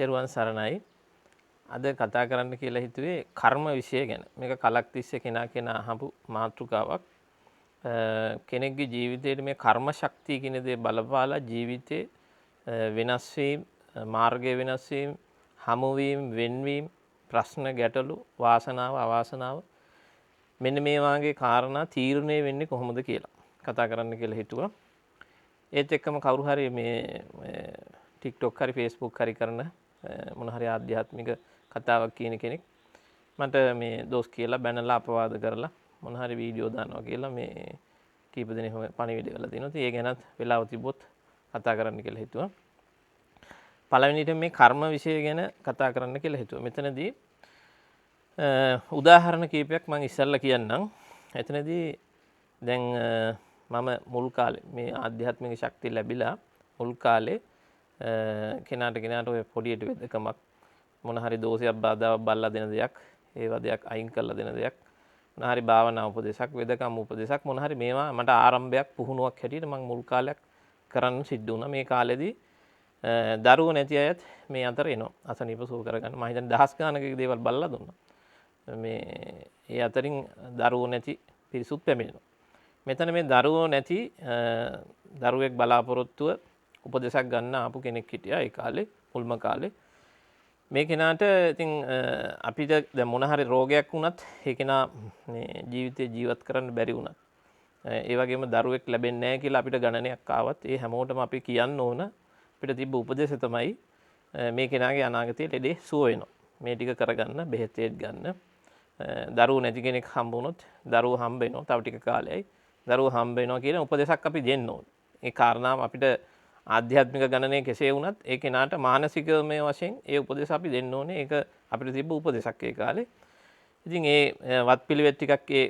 තෙරුවන් සරණයි. අද කතා කරන්න කියලා හිතුවේ කර්ම විෂය ගැන. මේක කලක් තිස්සේ කෙනා අහපු මාතෘකාවක්. කෙනෙක්ගේ ජීවිතේට මේ කර්ම ශක්තිය කියන දේ බලපාලා ජීවිතේ වෙනස් වීම, මාර්ගය වෙනස් වීම, හමු වීම, වෙන්වීම, ප්‍රශ්න ගැටලු, වාසනාව අවාසනාව මෙන්න මේ වාගේ කාරණා තීරණය වෙන්නේ කොහොමද කියලා කතා කරන්න කියලා හිතුවා. ඒත් එක්කම කවුරු හරි මේ TikTok හරි Facebook හරි කරන මොන හරි ආධ්‍යාත්මික කතාවක් කියන කෙනෙක් මට මේ දොස් කියලා බැනලා අපවාද කරලා මොන හරි වීඩියෝ දානවා කියලා මේ කීප දෙනෙක්ම පණිවිඩ කරලා තිනවා. ඉතින් ඒ ගැනත් වෙලාව තිබ්බොත් කතා කරන්න කියලා හිතුවා. පළවෙනිට මේ කර්ම විෂය ගැන කතා කරන්න කියලා හිතුවා. මෙතනදී උදාහරණ කීපයක් මම ඉස්සෙල්ලා කියන්නම්. එතනදී දැන් මම මුල් කාලේ මේ ආධ්‍යාත්මික ශක්තිය ලැබිලා මුල් කාලේ කෙනාට ඔය පොඩියට වෙදකමක් මොන හරි දෝෂයක් බාධාවක් බල්ලා දෙන දෙයක් ඒවා දෙයක් අයින් කරලා දෙන දෙයක් මොන හරි භාවනා උපදේශක් වෙදකම් උපදේශක් මොන හරි මේවා මට ආරම්භයක් පුහුණුවක් හැටියට මම මුල් කාලයක් කරන්න සිද්ධ වුණා. මේ කාලෙදී දරුවෝ නැති අයත් මේ අතර එනවා අසනීප සුව කරගන්න. මම හිතන්නේ දහස් ගානක දේවල් බල්ලා දුන්නා. මේ ඒ අතරින් දරුවෝ නැති පිරිසුත් පැමිණෙනවා. මෙතන මේ දරුවෝ නැති දරුවෙක් බලාපොරොත්තුව උපදේශක් ගන්න ආපු කෙනෙක් හිටියා ඒ කාලේ මුල්ම කාලේ. මේ කෙනාට ඉතින් අපිට දැන් මොන හරි රෝගයක් වුණත් ඒ කෙනා මේ ජීවිතේ ජීවත් කරන්න බැරි වුණත් ඒ වගේම දරුවෙක් ලැබෙන්නේ නැහැ කියලා අපිට ගණනයක් ආවත් ඒ හැමෝටම අපි කියන්න ඕන අපිට තිබ්බ උපදේශය තමයි මේ කෙනාගේ අනාගතයේ ලෙඩේ සුව වෙනවා. මේ ටික කරගන්න බෙහෙත් ගන්න. දරුවෝ නැති කෙනෙක් හම්බ වුණොත් දරුවෝ හම්බ වෙනවා. තව ටික කාලයයි දරුවෝ හම්බ වෙනවා කියන උපදේශක් අපි දෙන්න ඕන. ඒ කාරණාව අපිට ආධ්‍යාත්මික ගණනය කෙසේ වුණත් ඒ කෙනාට මානසිකමය වශයෙන් ඒ උපදේශ අපි දෙන්න ඕනේ. ඒක අපිට තිබ්බ උපදේශක් ඒ කාලේ. ඉතින් ඒ වත්පිළිවෙත් ටිකක් ඒ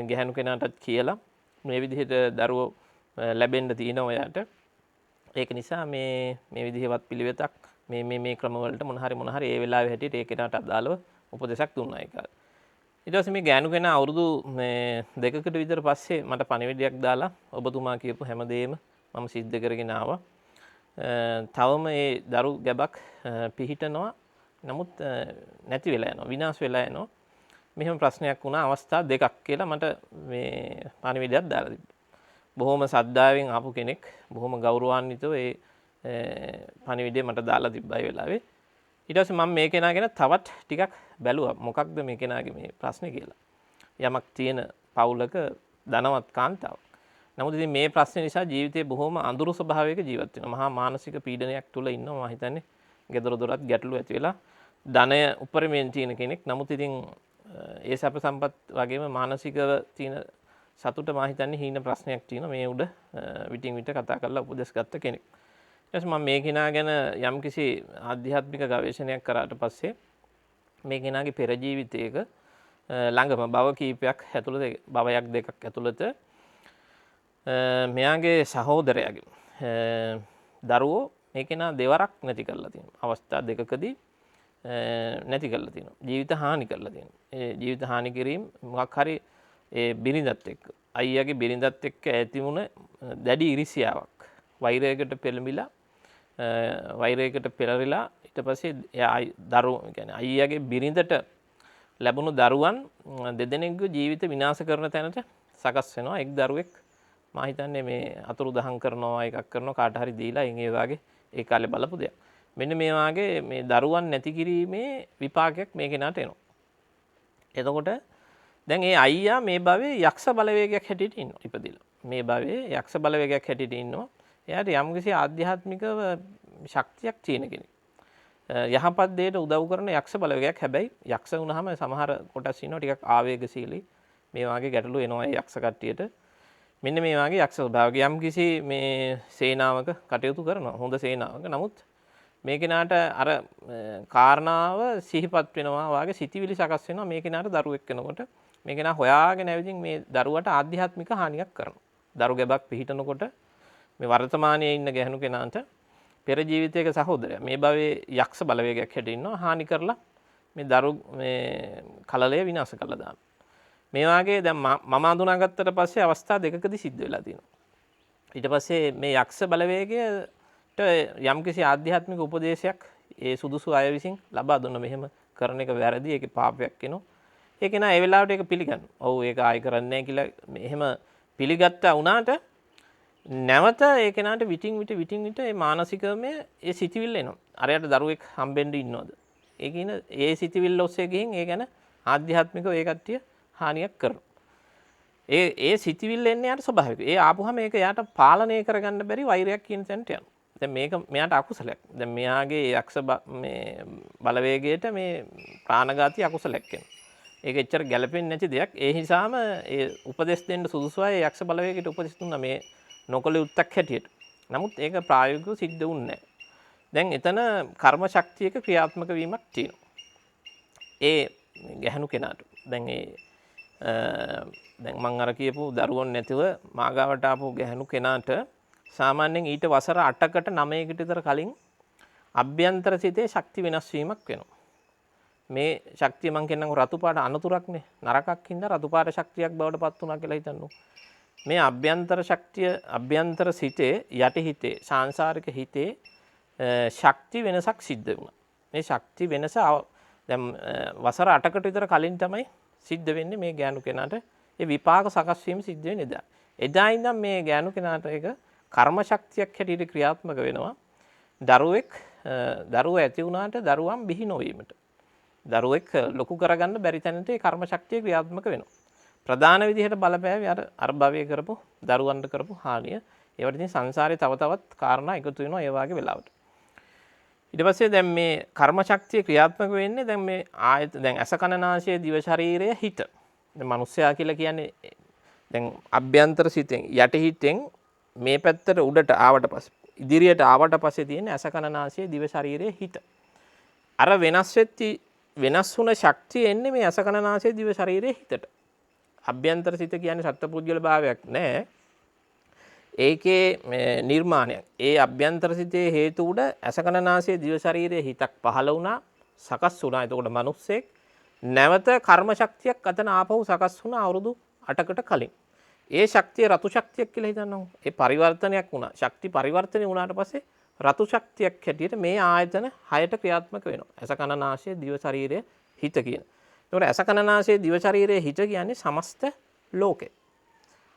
ගැහැණු කෙනාටත් කියලා මේ විදිහට දරුවෝ ලැබෙන්න තියෙන ඔයාට. ඒක නිසා මේ විදිහේ වත්පිළිවෙතක් මේ ක්‍රම වලට මොන හරි ඒ වෙලාවේ හැටියට ඒ කෙනාට අදාළව උපදේශක් දුන්නා ඒ කාලේ. ඊට පස්සේ මේ ගැහැණු කෙනා අවුරුදු දෙකකට විතර පස්සේ මට පණිවිඩයක් දාලා ඔබතුමා කියපු හැමදේම මම සිද්ධ කරගෙන ආවා. තවම ඒ දරු ගැබක් පිහිටනවා. නමුත් නැති වෙලා යනවා. විනාශ වෙලා යනවා. මෙහෙම ප්‍රශ්නයක් වුණා අවස්ථා දෙකක් කියලා මට මේ පණිවිඩයක් දාලා තිබ්බා. බොහොම සද්ධාවෙන් ආපු කෙනෙක් බොහොම ගෞරවාන්විතව ඒ පණිවිඩය මට දාලා තිබ්බා ඒ වෙලාවේ. ඊට පස්සේ මම මේ කෙනා ගැන තවත් ටිකක් බැලුවා. මොකක්ද මේ කෙනාගේ මේ ප්‍රශ්නේ කියලා. යමක් තියෙන පවුලක ධනවත් කාන්තාවක්. නමුත් ඉතින් මේ ප්‍රශ්නේ නිසා ජීවිතේ බොහොම අඳුරු ස්වභාවයක ජීවත් වෙනවා. මහා මානසික පීඩනයක් තුල ඉන්නවා. මම හිතන්නේ ගෙදර දොරත් ගැටලු ඇති වෙලා ධනය උපරිමයෙන් තියෙන කෙනෙක්. නමුත් ඉතින් ඒ සැප සම්පත් වගේම මානසිකව තියෙන සතුට මම හිතන්නේ හීන ප්‍රශ්නයක් තියෙනවා. මේ උඩ විටින් විට කතා කරලා උපදෙස් ගත්ත කෙනෙක්. ඊට පස්සේ මම මේ කෙනා ගැන යම්කිසි ආධ්‍යාත්මික ගවේෂණයක් කරාට පස්සේ මේ කෙනාගේ පෙර ජීවිතයක ළඟම භව කීපයක් ඇතුළත භවයක් දෙකක් ඇතුළත මෙයාගේ සහෝදරයාගේ දරුවෝ මේ කෙනා දෙවරක් නැති කරලා තියෙනවා. අවස්ථා දෙකකදී නැති කරලා තියෙනවා. ජීවිත හානි කරලා තියෙනවා. ඒ ජීවිත හානි කිරීම මොකක් හරි ඒ බිරිඳත් එක්ක අයියාගේ බිරිඳත් එක්ක ඇති වුණ දැඩි ඉරිසියාවක් වෛරයකට පෙළඹිලා වෛරයකට පෙරරිලා ඊට පස්සේ එයා දරුවෝ කියන්නේ අයියාගේ බිරිඳට ලැබුණු දරුවන් දෙදෙනෙකුගේ ජීවිත විනාශ කරන තැනට සකස් වෙනවා. එක් දරුවෙක් මම හිතන්නේ මේ අතුරුදහන් කරනවා එකක් කරනවා කාට හරි දීලා ඒ වගේ ඒ කාලේ බලපු දෙයක්. මෙන්න මේ වාගේ මේ දරුවන් නැති කිරීමේ විපාකයක් මේ කෙනාට එනවා. එතකොට දැන් ඒ අයියා මේ භවයේ යක්ෂ බලවේගයක් හැටියට ඉන්නවා ඉපදිලා. මේ භවයේ යක්ෂ බලවේගයක් හැටියට ඉන්නවා. එයාට යම්කිසි ආධ්‍යාත්මිකව ශක්තියක් තියෙන කෙනෙක්. යහපත් දෙයට උදව් කරන යක්ෂ බලවේගයක්. හැබැයි යක්ෂ වුණාම සමහර කොටස් ඉන්නවා ටිකක් ආවේගශීලී. මේ වාගේ ගැටලු එනවා ඒ යක්ෂ කට්ටියට. මෙන්න මේ වාගේ යක්ෂ ස්වභාවයක් යම්කිසි මේ සේනාවක කටයුතු කරනවා. හොඳ සේනාවක. නමුත් මේ කෙනාට අර කාරණාව සිහිපත් වෙනවා වාගේ සිතිවිලි සකස් වෙනවා මේ කෙනාට දරුවෙක් වෙනකොට. මේ කෙනා හොයාගෙන ඇවිදින් මේ දරුවට ආධ්‍යාත්මික හානියක් කරනවා. දරු ගැබක් පිහිටනකොට මේ වර්තමානයේ ඉන්න ගැහණු කෙනාට පෙර ජීවිතයක සහෝදරයා මේ භවයේ යක්ෂ බලවේගයක් හැටින් ඉන්නවා හානි කරලා මේ දරු මේ කලලය විනාශ කරලා දානවා. මේ වාගේ දැන් මම අඳුනාගත්තට පස්සේ අවස්ථා දෙකකදී සිද්ධ වෙලා තියෙනවා. ඊට පස්සේ මේ යක්ෂ බලවේගයට යම්කිසි ආධ්‍යාත්මික උපදේශයක් ඒ සුදුසු අය විසින් ලබා දුන්න මෙහෙම කරන එක වැරදි, ඒකේ පාපයක් වෙනවා. ඒක නා ඒ වෙලාවට ඒක පිළිගන්න. ඔව් ඒක ආයෙ කරන්නේ නැහැ කියලා එහෙම පිළිගත්තා වුණාට නැවත ඒ කෙනාට විටින් විට ඒ මානසිකමය ඒ සිතිවිල්ල එනවා. අරයට දරුවෙක් හම්බෙන්න ඉන්නවද? ඒ කියන ඒ සිතිවිල්ල ඔස්සේ ගිහින් ඒ ගැන ආධ්‍යාත්මිකව ඒ කට්ටිය හානියක් කරනවා. ඒ සිතිවිල්ල එන්නේ යාට ස්වභාවිකයි. ඒ ආපුහම ඒක යාට පාලනය කරගන්න බැරි වෛරයක් කියන තැනට යනවා. දැන් මේක මෙයාට අකුසලයක්. දැන් මෙයාගේ යක්ෂ මේ බලවේගයට මේ ප්‍රාණඝාතී අකුසලයක් වෙනවා. ඒක එච්චර ගැළපෙන්නේ නැති දෙයක්. ඒ නිසාම ඒ උපදෙස් දෙන්න සුදුසු අය යක්ෂ බලවේගයට උපදෙස් දුන්නා මේ නොකල යුත්තක් හැටියට. නමුත් ඒක ප්‍රායෝගිකව සිද්ධ වුණේ නැහැ. දැන් එතන කර්ම ශක්තියක ක්‍රියාත්මක වීමක් තියෙනවා. ඒ ගැහණු කෙනාට. දැන් දැන් මම අර කියපු දරුවෝ නැතිව මාගාවට ආපු ගැහණු කෙනාට සාමාන්‍යයෙන් ඊට වසර 8කට 9කට විතර කලින් අභ්‍යන්තර සිතේ ශක්ති වෙනස් වීමක් වෙනවා. මේ ශක්තිය මං කියන්නකො රතු පාට අනතුරක්නේ. නරකක් හින්දා රතු පාට ශක්තියක් බවට පත් වුණා කියලා හිතන්නු. මේ අභ්‍යන්තර ශක්තිය අභ්‍යන්තර සිතේ යටි හිතේ සාංශාරික හිතේ ශක්ති වෙනසක් සිද්ධ වුණා. මේ ශක්ති වෙනස දැන් වසර 8කට විතර කලින් තමයි සිද්ධ වෙන්නේ මේ ගෑනු කෙනාට. ඒ විපාක සකස් වීම සිද්ධ වෙන්නේ එදා. එදා ඉඳන් මේ ගෑනු කෙනාට ඒක කර්ම ශක්තියක් හැටියට ක්‍රියාත්මක වෙනවා. දරුවෝ ඇති වුණාට දරුවන් බිහි නොවීමට. දරුවෙක් ලොකු කරගන්න බැරි තැනට ඒ කර්ම ශක්තිය ක්‍රියාත්මක වෙනවා. ප්‍රධාන විදිහට බලපෑවේ අර භවයේ කරපු දරුවන්ට කරපු හානිය. ඒවට ඉතින් සංසාරේ තව තවත් කාරණා එකතු වෙනවා ඒ වගේ වෙලාවට. ඊට පස්සේ දැන් මේ කර්ම ශක්තිය ක්‍රියාත්මක වෙන්නේ දැන් මේ දැන් අස කන නාසය දිව ශරීරය හිත. දැන් මිනිස්සයා කියලා කියන්නේ දැන් අභ්‍යන්තර සිතෙන් යටි හිතෙන් මේ පැත්තට උඩට ආවට පස්සේ ඉදිරියට ආවට පස්සේ තියෙන අස කන නාසය දිව ශරීරය හිත. අර වෙනස් වුණ ශක්තිය එන්නේ මේ අස කන නාසය දිව ශරීරය හිතට. අභ්‍යන්තර සිත කියන්නේ සත්පුද්ගල භාවයක් නෑ. ඒකේ නිර්මාණයක්. ඒ අභ්‍යන්තර සිතේ හේතු උඩ අස කන නාසය දිව ශරීරයේ හිතක් පහළ වුණා, සකස් වුණා. එතකොට මිනිස්සෙක් නැවත කර්ම ශක්තියක් අතන ආපහු සකස් වුණා අවුරුදු 8කට කලින්. ඒ ශක්තිය රතු ශක්තියක් කියලා හිතන්නකො. ඒ පරිවර්තනයක් වුණා. ශක්ති පරිවර්තනය වුණාට පස්සේ රතු ශක්තියක් හැටියට මේ ආයතන 6ට ක්‍රියාත්මක වෙනවා. අස කන නාසය දිව ශරීරය හිත කියන. එතකොට අස කන නාසය දිව ශරීරය හිත කියන්නේ සමස්ත ලෝකේ.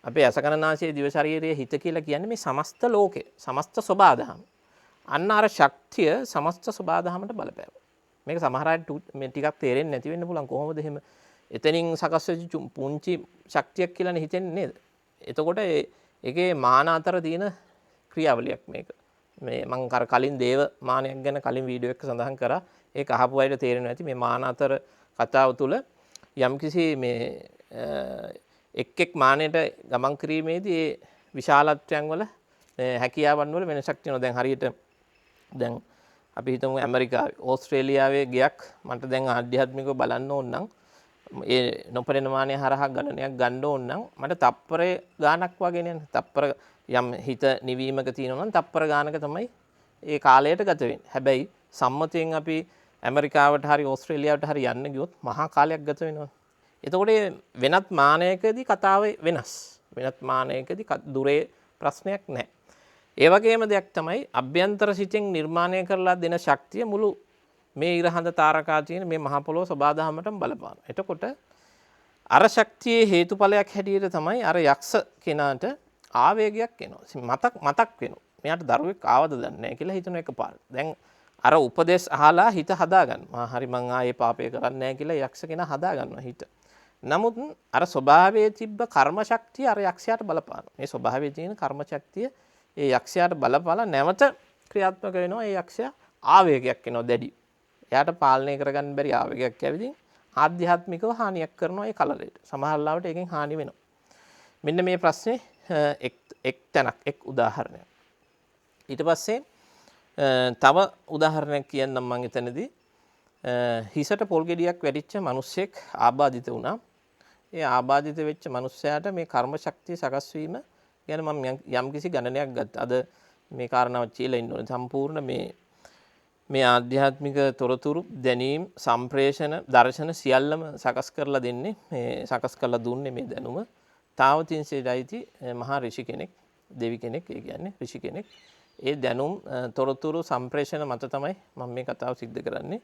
අපේ අස කන නාසය දිව ශරීරය හිත කියලා කියන්නේ මේ සමස්ත ලෝකේ, සමස්ත සබාධම. අන්න අර ශක්තිය සමස්ත සබාධමට බලපෑවා. මේක සමහර අයට මේ ටිකක් තේරෙන්නේ නැති වෙන්න පුළුවන්. කොහොමද එහෙම එතනින් සකස් වෙච්ච පුංචි ශක්තියක් කියලානේ හිතෙන්නේ නේද? එතකොට ඒකේ මාන අතර තියෙන ක්‍රියාවලියක් මේක. මේ මම අර කලින් දේව මානයක් ගැන කලින් වීඩියෝ එකක සඳහන් කරා. ඒක අහපු අයට තේරෙනවා ඇති මේ මාන අතර කතාව තුළ යම්කිසි මේ එක් මානයට ගමන් කිරීමේදී ඒ විශාලත්වයන් වල හැකියාවන් වල වෙනසක් තියෙනවා. දැන් හරියට දැන් අපි හිතමු ඇමරිකාවේ ඕස්ට්‍රේලියාවේ ගයක් මට දැන් ආධ්‍යාත්මිකව බලන්න ඕන නම් ඒ නොපෙනෙන මානය හරහා ගණනයක් ගන්න ඕන නම් මට තප්පරේ ගානක් වගේ නේද? තප්පර යම් හිත නිවීමක තියෙනවා නම් තප්පර ගානක තමයි ඒ කාලයට ගත වෙන්නේ. හැබැයි සම්මතයෙන් අපි ඇමරිකාවට හරි ඕස්ට්‍රේලියාවට හරි යන්න ගියොත් මහා කාලයක් ගත වෙනවා. එතකොට වෙනත් මානයකදී කතාව වෙනස්. වෙනත් මානයකදී දුරේ ප්‍රශ්නයක් නැහැ. ඒ වගේම දෙයක් තමයි අභ්‍යන්තර සිතෙන් නිර්මාණය කරලා දෙන ශක්තිය මුළු මේ ඉරහඳ තාරකා තියෙන මේ මහ පොළොව සබාධමයටම බලපාන. එතකොට අර ශක්තියේ හේතුඵලයක් හැටියට තමයි අර යක්ෂ කෙනාට ආවේගයක් එනවා. මතක් වෙනවා. මෙයාට දරුවෙක් ආවද දන්නේ නැහැ කියලා හිතන එකපාරට. දැන් අර උපදේශ අහලා හිත හදා ගන්නවා. හරි මං ආයේ පාපය කරන්නේ නැහැ කියලා යක්ෂ කෙනා හදා ගන්නවා හිත. නමුත් අර ස්වභාවයේ තිබ්බ කර්ම ශක්තිය අර යක්ෂයාට බලපානවා. මේ ස්වභාවයේ තියෙන කර්ම ශක්තිය ඒ යක්ෂයාට බලපාලා නැවත ක්‍රියාත්මක වෙනවා. ඒ යක්ෂයා ආවේගයක් එනවා දැඩි. එයාට පාලනය කරගන්න බැරි ආවේගයක් ඇවිදින් ආධ්‍යාත්මිකව හානියක් කරනවා ඒ කලලයට. සමහර ලාවට ඒකෙන් හානි වෙනවා. මෙන්න මේ ප්‍රශ්නේ එක් උදාහරණයක්. ඊට පස්සේ තව උදාහරණයක් කියන්නම් මම එතනදී හිසට පොල් ගෙඩියක් වැටිච්ච මිනිස්සෙක් ආබාධිත වුණා. ඒ ආබාධිත වෙච්ච මිනිස්සයාට මේ කර්ම ශක්තිය සකස් වීම ගැන මම යම්කිසි ගණනයක් ගත්තා. අද මේ කාරණාව කියලා ඉන්න ඕනේ. සම්පූර්ණ මේ ආධ්‍යාත්මික තොරතුරු දැනීම් සම්ප්‍රේෂණ දර්ශන සියල්ලම සකස් කරලා දෙන්නේ මේ සකස් කරලා දුන්නේ මේ දැනුම තාවතින්සේයිති මහා ඍෂි කෙනෙක්, දෙවි කෙනෙක්, ඒ කියන්නේ ඍෂි කෙනෙක්. ඒ දැනුම් තොරතුරු සම්ප්‍රේෂණ මත තමයි මම මේ කතාව සිද්ධ කරන්නේ.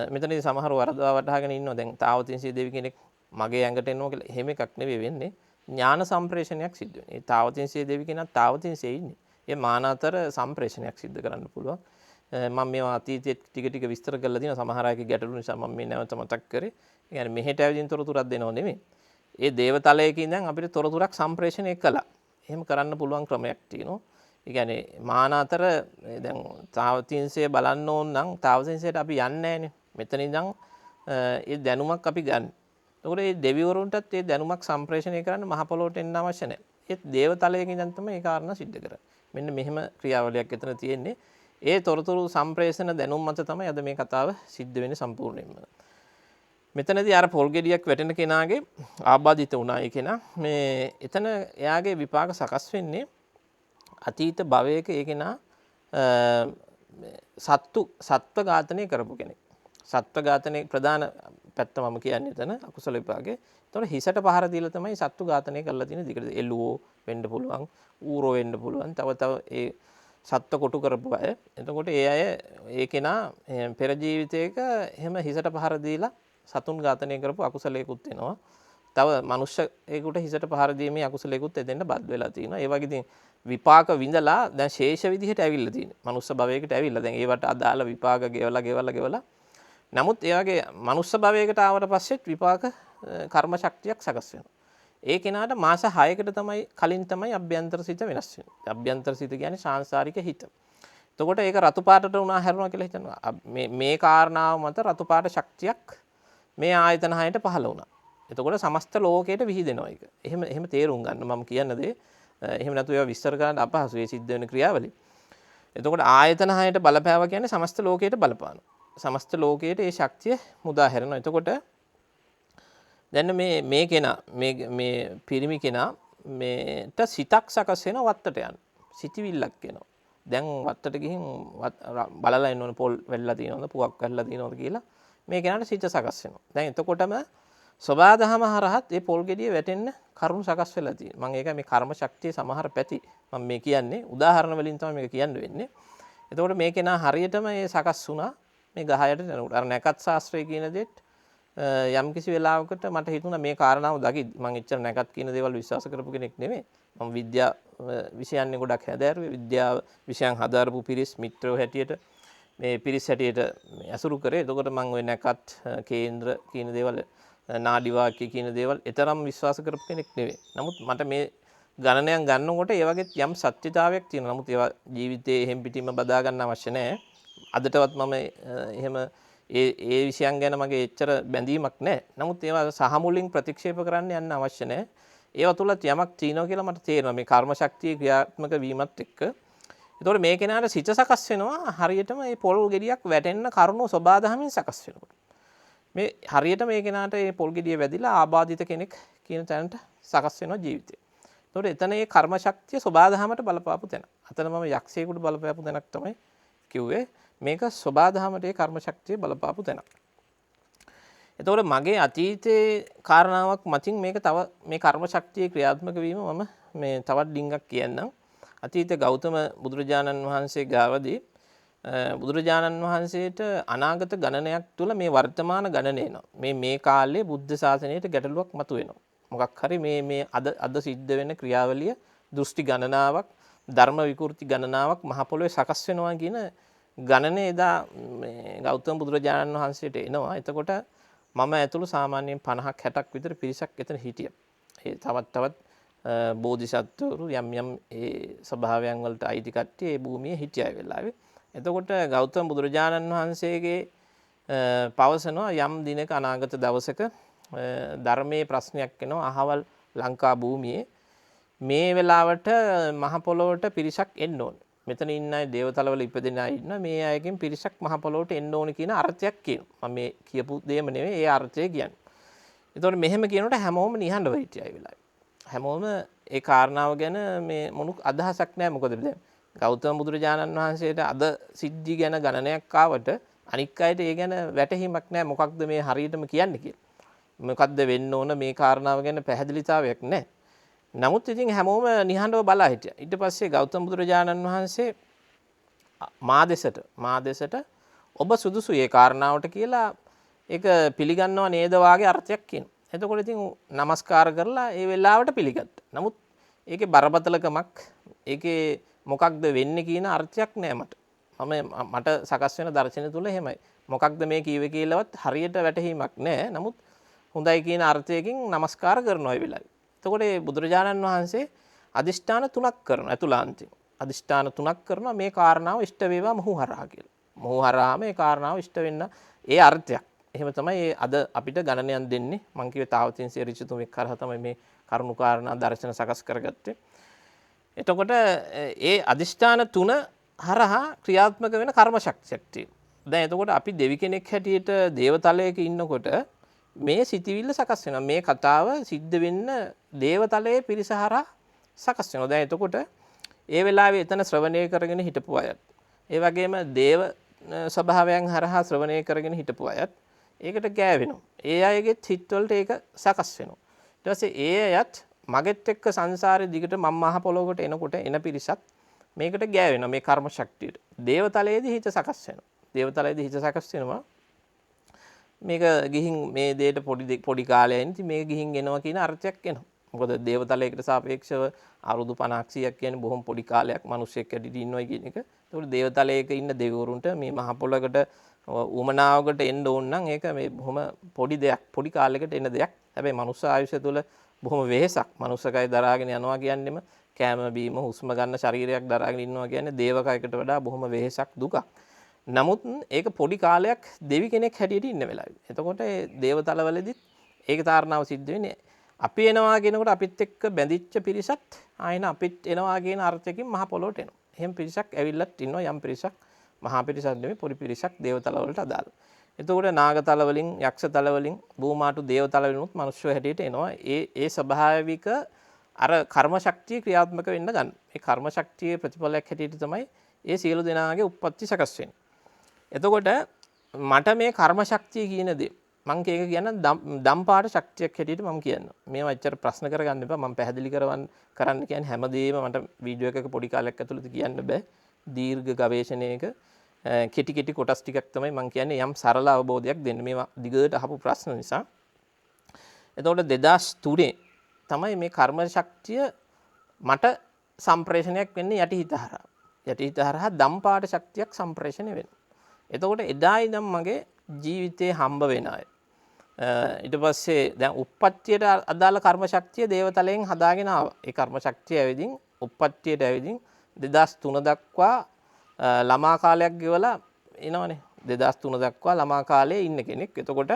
මෙතනදී සමහර වරදවා වටහාගෙන ඉන්නවා දැන් තාවතින්සිය දෙවි කෙනෙක් මගේ ඇඟට එනවා කියලා. එහෙම එකක් නෙවෙයි වෙන්නේ. ඥාන සම්ප්‍රේෂණයක් සිද්ධ වෙනවා. ඒ තාවතින්සිය දෙවි කෙනා තාවතින්සියේ ඉන්නේ. ඒ මානාතර සම්ප්‍රේෂණයක් සිද්ධ කරන්න පුළුවන්. මම මේවා අතීතයේ ටික ටික විස්තර කරලා තියෙනවා. සමහර අයගේ ගැටලු නිසා මම මේ නැවත මතක් කරේ. ඒ කියන්නේ මෙහෙට ඇවිදින් තොරතුරක් දෙනව නෙමෙයි. ඒ දේවතලයක ඉඳන් අපිට තොරතුරක් සම්ප්‍රේෂණය කළා. එහෙම කරන්න පුළුවන් ක්‍රමයක් තියෙනවා. ඒ කියන්නේ මානාතර දැන් තාවතින්සිය බලන්න ඕන නම් තාවතින්සියට අපි යන්නේ නැහනේ. මෙතන ඉඳන් ඒ දැනුමක් අපි ගන්න. එතකොට මේ දෙවිවරුන්ටත් මේ දැනුමක් සම්ප්‍රේෂණය කරන්න මහ පොළොවට එන්න අවශ්‍ය නැහැ. ඒත් දේවතලයක ඉඳන් තමයි මේ කාරණා සිද්ධ කරන්නේ. මෙන්න මෙහෙම ක්‍රියාවලියක් එතන තියෙන්නේ. ඒ තොරතුරු සම්ප්‍රේෂණ දැනුම් මත තමයි අද මේ කතාව සිද්ධ වෙන්නේ සම්පූර්ණයෙන්ම. මෙතනදී අර පොල් ගෙඩියක් වැටෙන කෙනාගේ ආබාධිත වුණා ඒ කෙනා. මේ එතන එයාගේ විපාක සකස් වෙන්නේ අතීත භවයක ඒ කෙනා සත්ව ඝාතනය කරපු කෙනෙක්. සත්ව ඝාතනයේ ප්‍රධාන පැත්ත මම කියන්නේ එතන අකුසල විපාකේ. එතකොට හිසට පහර දීලා තමයි සත්තු ඝාතනය කරලා තියෙන දිගට. එළුවෝ වෙන්න පුළුවන්, ඌරෝ වෙන්න පුළුවන්. තව ඒ සත්ව කොටු කරපු අය. එතකොට ඒ අය ඒ කෙනා පෙර ජීවිතයක එහෙම හිසට පහර දීලා සතුන් ඝාතනය කරපු අකුසලයකුත් වෙනවා. තව මනුෂ්‍යයෙකුට හිසට පහර දීමේ අකුසලයකුත් එදෙන්න බද් වෙලා තියෙනවා. ඒ වගේ ඉතින් විපාක විඳලා දැන් ශේෂ විදිහට ඇවිල්ලා තියෙනවා. මනුෂ්‍ය භවයකට ඇවිල්ලා. දැන් ඒවට අදාළ විපාක ගෙවලා නමුත් ඒ වගේ මනුෂ්‍ය භවයකට ආවට පස්සෙත් විපාක කර්ම ශක්තියක් සකස් වෙනවා. ඒ කෙනාට මාස 6කට තමයි කලින් තමයි අභ්‍යන්තර සිත වෙනස් වෙන්නේ. අභ්‍යන්තර සිත කියන්නේ සාංශාරික හිත. එතකොට ඒක රතු පාටට උනා හැරුණා කියලා හිතනවා. මේ කාරණාව මත රතු පාට ශක්තියක් මේ ආයතන 6ට පහළ වුණා. එතකොට සමස්ත ලෝකයට විහිදෙනවා ඒක. එහෙම තේරුම් ගන්න මම කියන දේ. එහෙම නැතු ඒවා විස්තර කරන්න අපහසුයි ඒ සිද්ධ වෙන ක්‍රියාවලිය. එතකොට ආයතන 6ට බලපෑවා කියන්නේ සමස්ත ලෝකයට බලපානවා. සමස්ත ලෝකයට ඒ ශක්තිය මුදා හැරෙනවා. එතකොට දැන් මේ කෙනා මේ පිරිමි කෙනා මේට සිතක් සකස් වෙන වත්තට යන. සිටිවිල්ලක් එනවා. දැන් වත්තට ගිහින් බලලා ඉන්න ඕනේ පොල් වැල්ලා තියෙනවද පුවක් වැල්ලා තියෙනවද කියලා මේ කෙනාට සිත සකස් වෙනවා. දැන් එතකොටම සබාදහම හරහත් මේ පොල් ගෙඩිය වැටෙන්න කරුණු සකස් වෙලා තියෙනවා. මම ඒක මේ කර්ම ශක්තිය සමහර පැති මම මේ කියන්නේ උදාහරණ වලින් තමයි මේක කියන්න වෙන්නේ. එතකොට මේ කෙනා හරියටම මේ සකස් වුණා මේ ගහයට යනකොට. අර නැකත් ශාස්ත්‍රය කියන දෙත් යම් කිසි වෙලාවකට මට හිතුණා මේ කාරණාව දකිද්දි මම එච්චර නැකත් කියන දේවල් විශ්වාස කරපු කෙනෙක් නෙමෙයි. මම විද්‍යා විෂයන්නේ ගොඩක් හැදෑරුවේ. විද්‍යාව විෂයන් හදාරපු පිරිස් මිත්‍රයෝ හැටියට මේ පිරිස් හැටියට ඇසුරු කරේ. එතකොට මම ওই නැකත් කේන්ද්‍ර කියන දේවල් නාඩි වාක්‍ය කියන දේවල් එතරම් විශ්වාස කරපු කෙනෙක් නෙවෙයි. නමුත් මට මේ ගණනයන් ගන්නකොට ඒ වගේ යම් සත්‍යතාවයක් තියෙනවා. නමුත් ඒවා ජීවිතේ එහෙම් පිටින්ම බදා ගන්න අවශ්‍ය නැහැ. අදටවත් මම එහෙම ඒ විෂයන් ගැන මගේ එච්චර බැඳීමක් නැහැ. නමුත් ඒවා සහ මුලින් ප්‍රතික්ෂේප කරන්න යන්න අවශ්‍ය නැහැ. ඒවා තුලත් යමක් තියෙනවා කියලා මට තේරෙනවා මේ කර්ම ශක්තිය ක්‍රියාත්මක වීමත් එක්ක. ඒතකොට මේ කෙනාට සිත සකස් වෙනවා හරියටම මේ පොල් ගෙඩියක් වැටෙන්න කරුණු සබාදහමින් සකස් වෙනකොට. මේ හරියට මේ කෙනාට මේ පොල් ගෙඩිය වැදිලා ආබාධිත කෙනෙක් කියන තැනට සකස් වෙනවා ජීවිතේ. ඒතකොට එතන මේ කර්ම ශක්තිය සබාදහමට බලපාපු තැන. අතන මම යක්ෂයෙකුට බලපාපු තැනක් තමයි කිව්වේ. මේක සබාදහමට ඒ කර්ම ශක්තිය බලපාපු තැනක්. එතකොට මගේ අතීතයේ කාරණාවක් මතින් මේක තව මේ කර්ම ශක්තිය ක්‍රියාත්මක වීම මම මේ තවත් ඩිංගක් කියන්නම්. අතීත ගෞතම බුදුරජාණන් වහන්සේ ගාවදී බුදුරජාණන් වහන්සේට අනාගත ගණනයක් තුළ මේ වර්තමාන ගණන එනවා. මේ කාලේ බුද්ධ ශාසනයට ගැටලුවක් මතුවෙනවා. මොකක් හරි මේ අද සිද්ධ වෙන ක්‍රියාවලිය දෘෂ්ටි ගණනාවක් ධර්ම විකෘති ගණනාවක් මහ පොළොවේ සකස් වෙනවා කියන ගණනේ එදා මේ ගෞතම බුදුරජාණන් වහන්සේට එනවා. එතකොට මම ඇතුළු සාමාන්‍යයෙන් 50ක් 60ක් විතර පිරිසක් එතන හිටියා. ඒ තවත් බෝධිසත්වරු යම් ඒ ස්වභාවයන් වලට අයිති කට්ටිය ඒ භූමියේ හිටියා ඒ වෙලාවේ. එතකොට ගෞතම බුදුරජාණන් වහන්සේගේ පවසනවා යම් දිනක අනාගත දවසක ධර්මයේ ප්‍රශ්නයක් එනවා අහවල් ලංකා භූමියේ මේ වෙලාවට මහ පොළොවට පිරිසක් එන්න ඕන. මෙතන ඉන්න අය දේවතලවල ඉපදෙන අය ඉන්න මේ අයගෙන් පිරිසක් මහ පොළොවට එන්න ඕන කියන අර්ථයක් කියනවා. මම මේ කියපු දෙයම නෙවෙයි ඒ අර්ථය කියන්නේ. එතකොට මෙහෙම කියනකොට හැමෝම නිහඬව හිටියා ඒ වෙලාවේ. හැමෝම ඒ කාරණාව ගැන මේ මොනුක් අදහසක් නැහැ. මොකද දැන් ගෞතම බුදුරජාණන් වහන්සේට අද සිද්ධි ගැන ගණනයක් ආවට අනික් අයට ඒ ගැන වැටහීමක් නැහැ. මොකක්ද මේ හරියටම කියන්නේ කියලා. මොකක්ද වෙන්න ඕන මේ කාරණාව ගැන පැහැදිලිතාවයක් නැහැ. නමුත් ඉතින් හැමෝම නිහඬව බලා හිටියා. ඊට පස්සේ ගෞතම බුදුරජාණන් වහන්සේ මා දෙසට ඔබ සුදුසු ඒ කාරණාවට කියලා ඒක පිළිගන්නව නේද වාගේ අර්ථයක් කියනවා. එතකොට ඉතින් নমස්කාර කරලා ඒ වෙලාවට පිළිගත්තා. නමුත් ඒකේ බරපතලකමක් ඒකේ මොකක්ද වෙන්නේ කියන අර්ථයක් නෑ මට. මට සකස් වෙන දර්ශනය තුල එහෙමයි. මොකක්ද මේ කීවේ කියලාවත් හරියට වැටහීමක් නෑ. නමුත් හොඳයි කියන අර්ථයකින් নমස්කාර කරනවා ඒ වෙලාවේ. එතකොට මේ බුදුරජාණන් වහන්සේ අදිෂ්ඨාන 3ක් කරනවා අතුලාන්තයෙන්. අදිෂ්ඨාන 3ක් කරනවා මේ කාරණාව ඉෂ්ට වේවා මොහු හරහා කියලා. මොහු හරහා මේ කාරණාව ඉෂ්ට වෙන්න ඒ අර්ථයක්. එහෙම තමයි අද අපිට ගණනයන් දෙන්නේ. මං කිව්වේ තාවතින්සේ ඍචිතුමෙක් කරා තමයි මේ කරුණු කාරණා දර්ශන සකස් කරගත්තේ. එතකොට ඒ අදිෂ්ඨාන 3 හරහා ක්‍රියාත්මක වෙන කර්ම ශක්තිය. දැන් එතකොට අපි දෙවි කෙනෙක් හැටියට දේවතලයක ඉන්නකොට මේ සිතිවිල්ල සකස් වෙනවා. මේ කතාව සිද්ධ වෙන්න දේවතලයේ පිරිස හරහා සකස් වෙනවා. දැන් එතකොට ඒ වෙලාවේ එතන ශ්‍රවණය කරගෙන හිටපු අයත්, ඒ වගේම දේව ස්වභාවයන් හරහා ශ්‍රවණය කරගෙන හිටපු අයත් ඒකට ගෑවෙනවා. ඒ අයගේ හිතවලට ඒක සකස් වෙනවා. ඊට පස්සේ ඒ අයත් මගෙත් එක්ක සංසාරේ දිගට මම මහ පොළොවකට එනකොට එන පිරිසක් මේකට ගෑවෙනවා මේ කර්ම ශක්තියට. දේවතලයේදී හිත සකස් වෙනවා. දේවතලයේදී හිත සකස් වෙනවා. මේක ගිහින් මේ දෙයට පොඩි කාලයකින් ඉතින් මේක ගිහින් එනවා කියන අර්ථයක් එනවා. මොකද දේවතලයකට සාපේක්ෂව අවුරුදු 50ක් 100ක් කියන්නේ බොහොම පොඩි කාලයක් මිනිස්සෙක් ඇටිට ඉන්නවයි කියන එක. ඒකට දේවතලයක ඉන්න දෙවිවරුන්ට මේ මහ පොළොවකට උමනාවකට එන්න ඕන නම් ඒක මේ බොහොම පොඩි දෙයක්, පොඩි කාලයකට එන දෙයක්. හැබැයි මනුස්ස ආයුෂය තුළ බොහොම වෙහෙසක්. මනුස්සකය දරාගෙන යනවා කියන්නේම කෑම බීම හුස්ම ගන්න ශරීරයක් දරාගෙන ඉන්නවා කියන්නේ දේවකයකට වඩා බොහොම වෙහෙසක් දුකක්. නමුත් ඒක පොඩි කාලයක් දෙවි කෙනෙක් හැටියට ඉන්න වෙලාවයි. එතකොට ඒ දේවතලවලදීත් ඒක තාරණාව සිද්ධ වෙන්නේ අපි එනවා කියනකොට අපිත් එක්ක බැඳිච්ච පිරිසත් ආයෙන අපිත් එනවා කියන අර්ථයකින් මහ පොළොවට එනවා. එහෙම පිරිසක් ඇවිල්ලත් ඉන්නවා යම් පිරිසක් මහා පිරිසක් නෙමෙයි පොඩි පිරිසක් දේවතල වලට අදාළ. එතකොට නාගතල වලින් යක්ෂතල වලින් භූමාටු දේවතල වලිනුත් මිනිස්සු හැටියට එනවා. ඒ ස්වභාවික අර කර්ම ශක්තිය ක්‍රියාත්මක වෙන්න ගන්න. මේ කර්ම ශක්තියේ ප්‍රතිඵලයක් හැටියට තමයි ඒ සියලු දෙනාගේ උප්පත්ති සකස් වෙන්නේ. එතකොට මට මේ කර්ම ශක්තිය කියන දේ මම කේක කියන දම්පාට ශක්තියක් හැටියට මම කියනවා. මේවා ඇත්තට ප්‍රශ්න කරගන්න එපා. මම පැහැදිලි කරන්න කියන්නේ හැමදේම මට වීඩියෝ එකක පොඩි කාලයක් ඇතුළත කියන්න බෑ. දීර්ඝ ගවේෂණයක කෙටි කොටස් ටිකක් තමයි මම කියන්නේ යම් සරල අවබෝධයක් දෙන්න. මේවා දිගට අහපු ප්‍රශ්න නිසා. එතකොට 2003 තමයි මේ කර්ම ශක්තිය මට සම්ප්‍රේෂණයක් වෙන්නේ යටිහිත හරහා. යටිහිත හරහා දම්පාට ශක්තියක් සම්ප්‍රේෂණය වෙනවා. එතකොට එදා ඉඳන් මගේ ජීවිතේ හම්බ වෙන අය. ඊට පස්සේ දැන් උප්පත්තියට අදාළ කර්ම ශක්තිය දේවතලයෙන් හදාගෙන ආවා. ඒ කර්ම ශක්තිය ඇවිදින් උප්පත්තියට ඇවිදින් 2003 දක්වා ළමා කාලයක් ගෙවලා එනවනේ. 2003 දක්වා ළමා කාලේ ඉන්න කෙනෙක්. එතකොට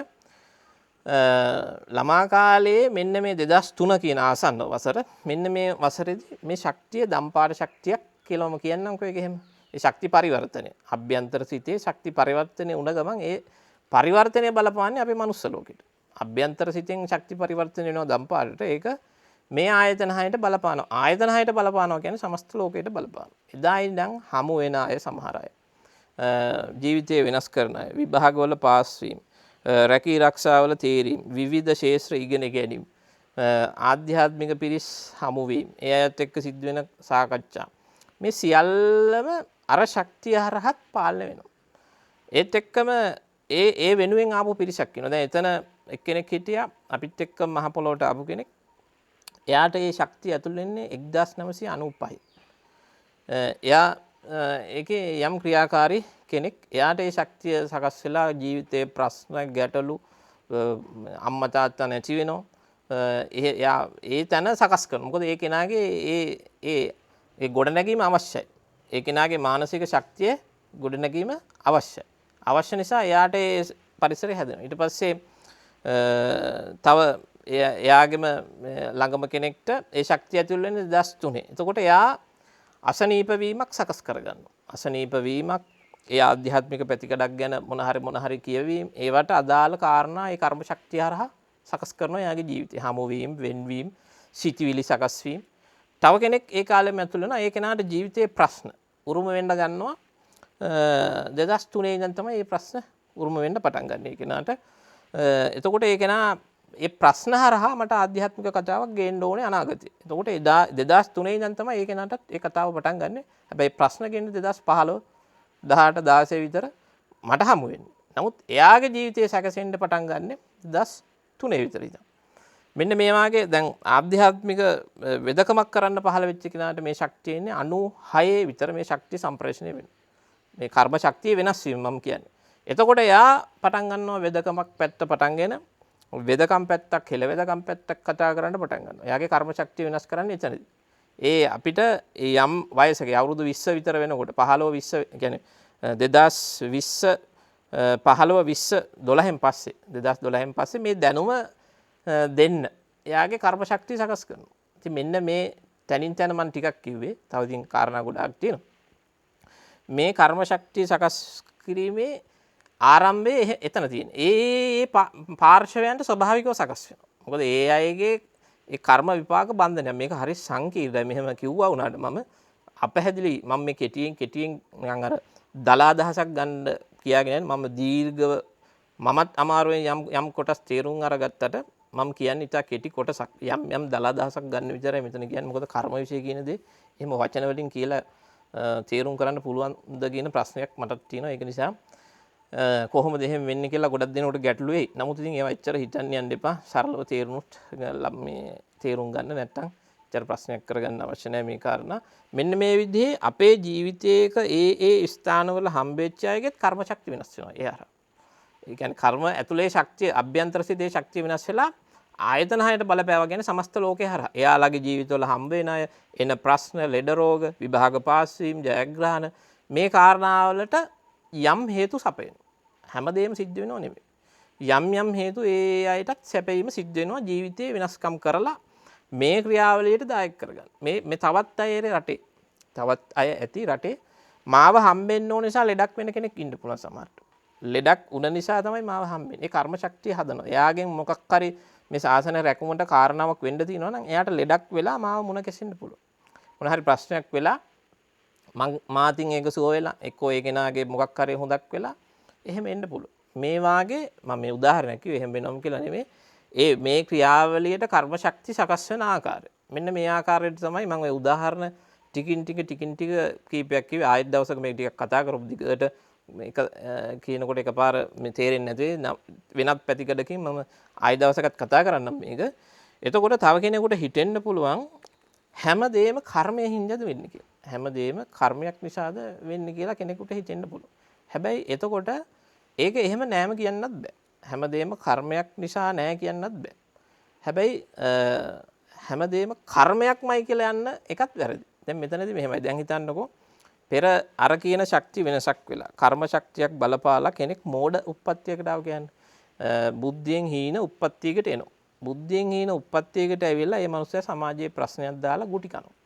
ළමා කාලයේ මෙන්න මේ 2003 කියන ආසන්න වසර මෙන්න මේ වසරේදී මේ ශක්තිය දම්පාට ශක්තියක් කියලාම කියන්නම්කෝ ඒක එහෙම. ඒ ශක්ති පරිවර්තනය අභ්‍යන්තර සිතේ ශක්ති පරිවර්තනය වුණ ගමන් ඒ පරිවර්තනය බලපාන්නේ අපේ මනුස්ස ලෝකෙට. අභ්‍යන්තර සිතෙන් ශක්ති පරිවර්තනය වෙනවා දම්පාටට. ඒක මේ ආයතන හයට බලපානවා. ආයතන හයට බලපානවා කියන්නේ සමස්ත ලෝකයට බලපානවා. එදා ඉඳන් හමු වෙන අය සමහර අය. ජීවිතය වෙනස් කරන අය, විභාගවල පාස් වීම, රැකී ආරක්ෂාවල තේරීම්, විවිධ ශාස්ත්‍ර ඉගෙන ගැනීම, ආධ්‍යාත්මික පිරිස් හමු වීම, ඒ අයත් එක්ක සිද්ධ වෙන සාකච්ඡා. මේ සියල්ලම අර ශක්තිය හරහත් පාලනය වෙනවා. ඒත් එක්කම ඒ වෙනුවෙන් ආපු පිරිසක් ඉන්නවා. දැන් එතන එක්කෙනෙක් හිටියා අපිත් එක්ක මහ පොළොවට ආපු කෙනෙක්. එයාට මේ ශක්තිය ඇතුල් වෙන්නේ 1995. එයා ඒකේ යම් ක්‍රියාකාරී කෙනෙක්. එයාට මේ ශක්තිය සකස් වෙලා ජීවිතේ ප්‍රශ්න ගැටලු අම්මා තාත්තා නැති වෙනවා. එයා ඒ තැන සකස් කරනවා. මොකද ඒ කෙනාගේ ඒ ගොඩනැගීම අවශ්‍යයි. ඒ කෙනාගේ මානසික ශක්තිය ගොඩනැගීම අවශ්‍යයි. අවශ්‍ය නිසා එයාට ඒ පරිසරය හැදෙනවා. ඊට පස්සේ තව එයාගේම ළඟම කෙනෙක්ට ඒ ශක්තිය ඇතුල් වෙන්නේ 2003. එතකොට එයා අසනීප වීමක් සකස් කරගන්නවා. අසනීප වීමක්, ඒ ආධ්‍යාත්මික පැතිකඩක් ගැන මොන හරි කියවීම, ඒවට අදාළ කාරණා ඒ කර්ම ශක්තිය හරහා සකස් කරනවා එයාගේ ජීවිතේ. හමු වීම, වෙන්වීම, සිටිවිලි සකස් වීම. තව කෙනෙක් ඒ කාලෙම ඇතුල් වෙනවා. ඒ කෙනාට ජීවිතයේ ප්‍රශ්න උරුම වෙන්න ගන්නවා. 2003 ඉඳන් තමයි මේ ප්‍රශ්න උරුම වෙන්න පටන් ගන්න ඒ කෙනාට. එතකොට ඒ කෙනා ඒ ප්‍රශ්න හරහා මට ආධ්‍යාත්මික කතාවක් ගේන්න ඕනේ අනාගතේ. එතකොට එදා 2003 ඉඳන් තමයි ඒ කෙනාටත් ඒ කතාව පටන් ගන්නෙ. හැබැයි ප්‍රශ්න ගේන්නේ 2015 18 16 විතර මට හමු වෙන්නේ. නමුත් එයාගේ ජීවිතයේ සැකසෙන්න පටන් ගන්නෙ 2003 විතර ඉඳන්. මෙන්න මේ වාගේ දැන් ආධ්‍යාත්මික වෙදකමක් කරන්න පහළ වෙච්ච කෙනාට මේ ශක්තිය ඉන්නේ 96 විතර මේ ශක්තිය සම්ප්‍රේෂණය වෙනවා. මේ කර්ම ශක්තිය වෙනස් වීම මම කියන්නේ. එතකොට එයා පටන් ගන්නවා වෙදකමක් පැත්ත පටන්ගෙන වෙදකම් පැත්තක් හෙළ වෙදකම් පැත්තක් කතා කරන්න පටන් ගන්නවා. එයාගේ කර්ම ශක්තිය වෙනස් කරන්නේ එතනදී. ඒ අපිට යම් වයසක අවුරුදු 20 විතර වෙනකොට 15 20 කියන්නේ 2020 15 20 12න් පස්සේ 2012න් පස්සේ මේ දැනුම දෙන්න එයාගේ කර්ම ශක්තිය සකස් කරනවා. ඉතින් මෙන්න මේ තනින් තන මම ටිකක් කිව්වේ. තව ඉතින් කාරණා ගොඩාක් තියෙනවා. මේ කර්ම ශක්තිය සකස් කිරීමේ ආරම්භය එතන තියෙන. ඒ පාර්ශවයන්ට ස්වභාවිකව සකස් වෙනවා. මොකද ඒ අයගේ ඒ කර්ම විපාක බන්ධනය. මේක හරි සංකීර්ණයි. මෙහෙම කිව්වා වුණාට මම අපැහැදිලි මම මේ කෙටියෙන් නිකන් අර දලා දහසක් ගන්න කියාගෙන මම දීර්ඝව මමත් අමාරුවෙන් යම් කොටස් තේරුම් අරගත්තට මම කියන්නේ ඉතා කෙටි කොටසක්. යම් දලා දහසක් ගන්න විතරයි මෙතන කියන්නේ. මොකද කර්ම විශ්ය කියන දේ එහෙම වචන වලින් කියලා තේරුම් කරන්න පුළුවන්ද කියන ප්‍රශ්නයක් මටත් තියෙනවා. ඒක නිසා කොහොමද එහෙම වෙන්නේ කියලා ගොඩක් දෙනෙකුට ගැටලු වෙයි. නමුත් ඉතින් ඒවා එච්චර හිතන්න යන්න එපා. සරලව තේරුණොත් මේ තේරුම් ගන්න නැත්තම් එච්චර ප්‍රශ්නයක් කරගන්න අවශ්‍ය නැහැ මේ කාරණා. මෙන්න මේ විදිහේ අපේ ජීවිතයක ඒ ස්ථානවල හම්බෙච්ච අයගෙත් කර්ම ශක්තිය වෙනස් වෙනවා. ඒ අර. ඒ කියන්නේ කර්ම ඇතුලේ ශක්තිය අභ්‍යන්තර සිතේ ශක්තිය වෙනස් වෙලා ආයතන හයට බලපෑවා කියන්නේ සමස්ත ලෝකේ හරහා. එයාලගේ ජීවිතවල හම්බ වෙන අය එන ප්‍රශ්න, ලෙඩ රෝග, විභාග පාස් වීම, ජයග්‍රහණ මේ කාරණාවලට යම් හේතු සපයන. හැමදේම සිද්ධ වෙනව නෙමෙයි. යම් හේතු ඒ අයටත් සැපීම සිද්ධ වෙනවා ජීවිතේ වෙනස්කම් කරලා මේ ක්‍රියාවලියට දායක කරගන්න. මේ තවත් අය රටේ තවත් අය ඇති රටේ මාව හම්බෙන්න ඕන නිසා ලෙඩක් වෙන කෙනෙක් ඉන්න පුළුවන් සමහරට. ලෙඩක් උන නිසා තමයි මාව හම්බෙන්නේ. ඒ කර්ම ශක්තිය හදනවා. එයාගෙන් මොකක් හරි මේ ශාසන රැකුමට කාරණාවක් වෙන්න තියෙනවා නම් එයාට ලෙඩක් වෙලා මාව මුණ ගැසෙන්න පුළුවන්. මොන හරි ප්‍රශ්නයක් වෙලා මාතින් ඒක සුව වෙලා එක්කෝ ඒ කෙනාගේ මොකක් හරි හොඳක් වෙලා එහෙම එන්න පුළුවන්. මේ වාගේ මම මේ උදාහරණයක් කිව්වේ එහෙම වෙනවම කියලා නෙමෙයි. මේ ක්‍රියාවලියට කර්ම ශක්ති සකස් වෙන ආකාරය. මෙන්න මේ ආකාරයට තමයි මම ඔය උදාහරණ ටිකින් ටික කීපයක් කිව්වේ. ආයෙත් දවසක මේක ටිකක් කතා කරමු. දිගට මේක කියනකොට එකපාර මේ තේරෙන්නේ නැතුවේ වෙනත් පැතිකඩකින් මම ආයෙ දවසකත් කතා කරන්නම් මේක. එතකොට තව කෙනෙකුට හිතෙන්න පුළුවන් හැමදේම කර්මයෙන් හින්දාද වෙන්නේ කියලා. හැමදේම කර්මයක් නිසාද වෙන්නේ කියලා කෙනෙකුට හිතෙන්න පුළුවන්. හැබැයි එතකොට ඒක එහෙම නෑම කියන්නත් බෑ. හැමදේම කර්මයක් නිසා නෑ කියන්නත් බෑ. හැබැයි හැමදේම කර්මයක්මයි කියලා යන්න එකත් වැරදි. දැන් මෙතනදී මෙහෙමයි. දැන් හිතන්නකෝ පෙර අර කියන ශක්ති වෙනසක් වෙලා කර්ම ශක්තියක් බලපාලා කෙනෙක් මෝඩ උප්පත්තියකට ආව කියන්නේ. බුද්ධියෙන් හීන උප්පත්තියකට එනවා. බුද්ධියෙන් හීන උප්පත්තියකට ඇවිල්ලා මේ මිනිස්සයා සමාජයේ ප්‍රශ්නයක් දාලා ගුටි කනවා.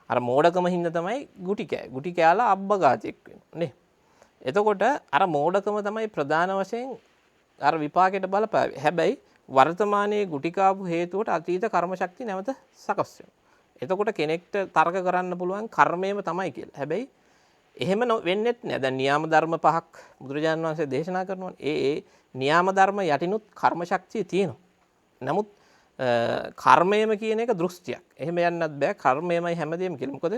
අර මෝඩකම හින්දා තමයි ගුටි කෑ. ගුටි කෑලා අබ්බගාතෙක් වෙනවා නේ. එතකොට අර මෝඩකම තමයි ප්‍රධාන වශයෙන් අර විපාකයට බලපාවේ. හැබැයි වර්තමානයේ ගුටි කාපු හේතුවට අතීත කර්ම ශක්තිය නැවත සකස් වෙනවා. එතකොට කෙනෙක්ට තර්ක කරන්න පුළුවන් කර්මයම තමයි කියලා. හැබැයි එහෙම වෙන්නේත් නෑ. දැන් න්‍යාම ධර්ම පහක් බුදුරජාණන් වහන්සේ දේශනා කරනවා. ඒ න්‍යාම ධර්ම යටිනුත් කර්ම ශක්තිය තියෙනවා. නමුත් කර්මයම කියන එක දෘෂ්ටියක්. එහෙම යන්නත් බෑ. කර්මයමයි හැමදේම කියලා. මොකද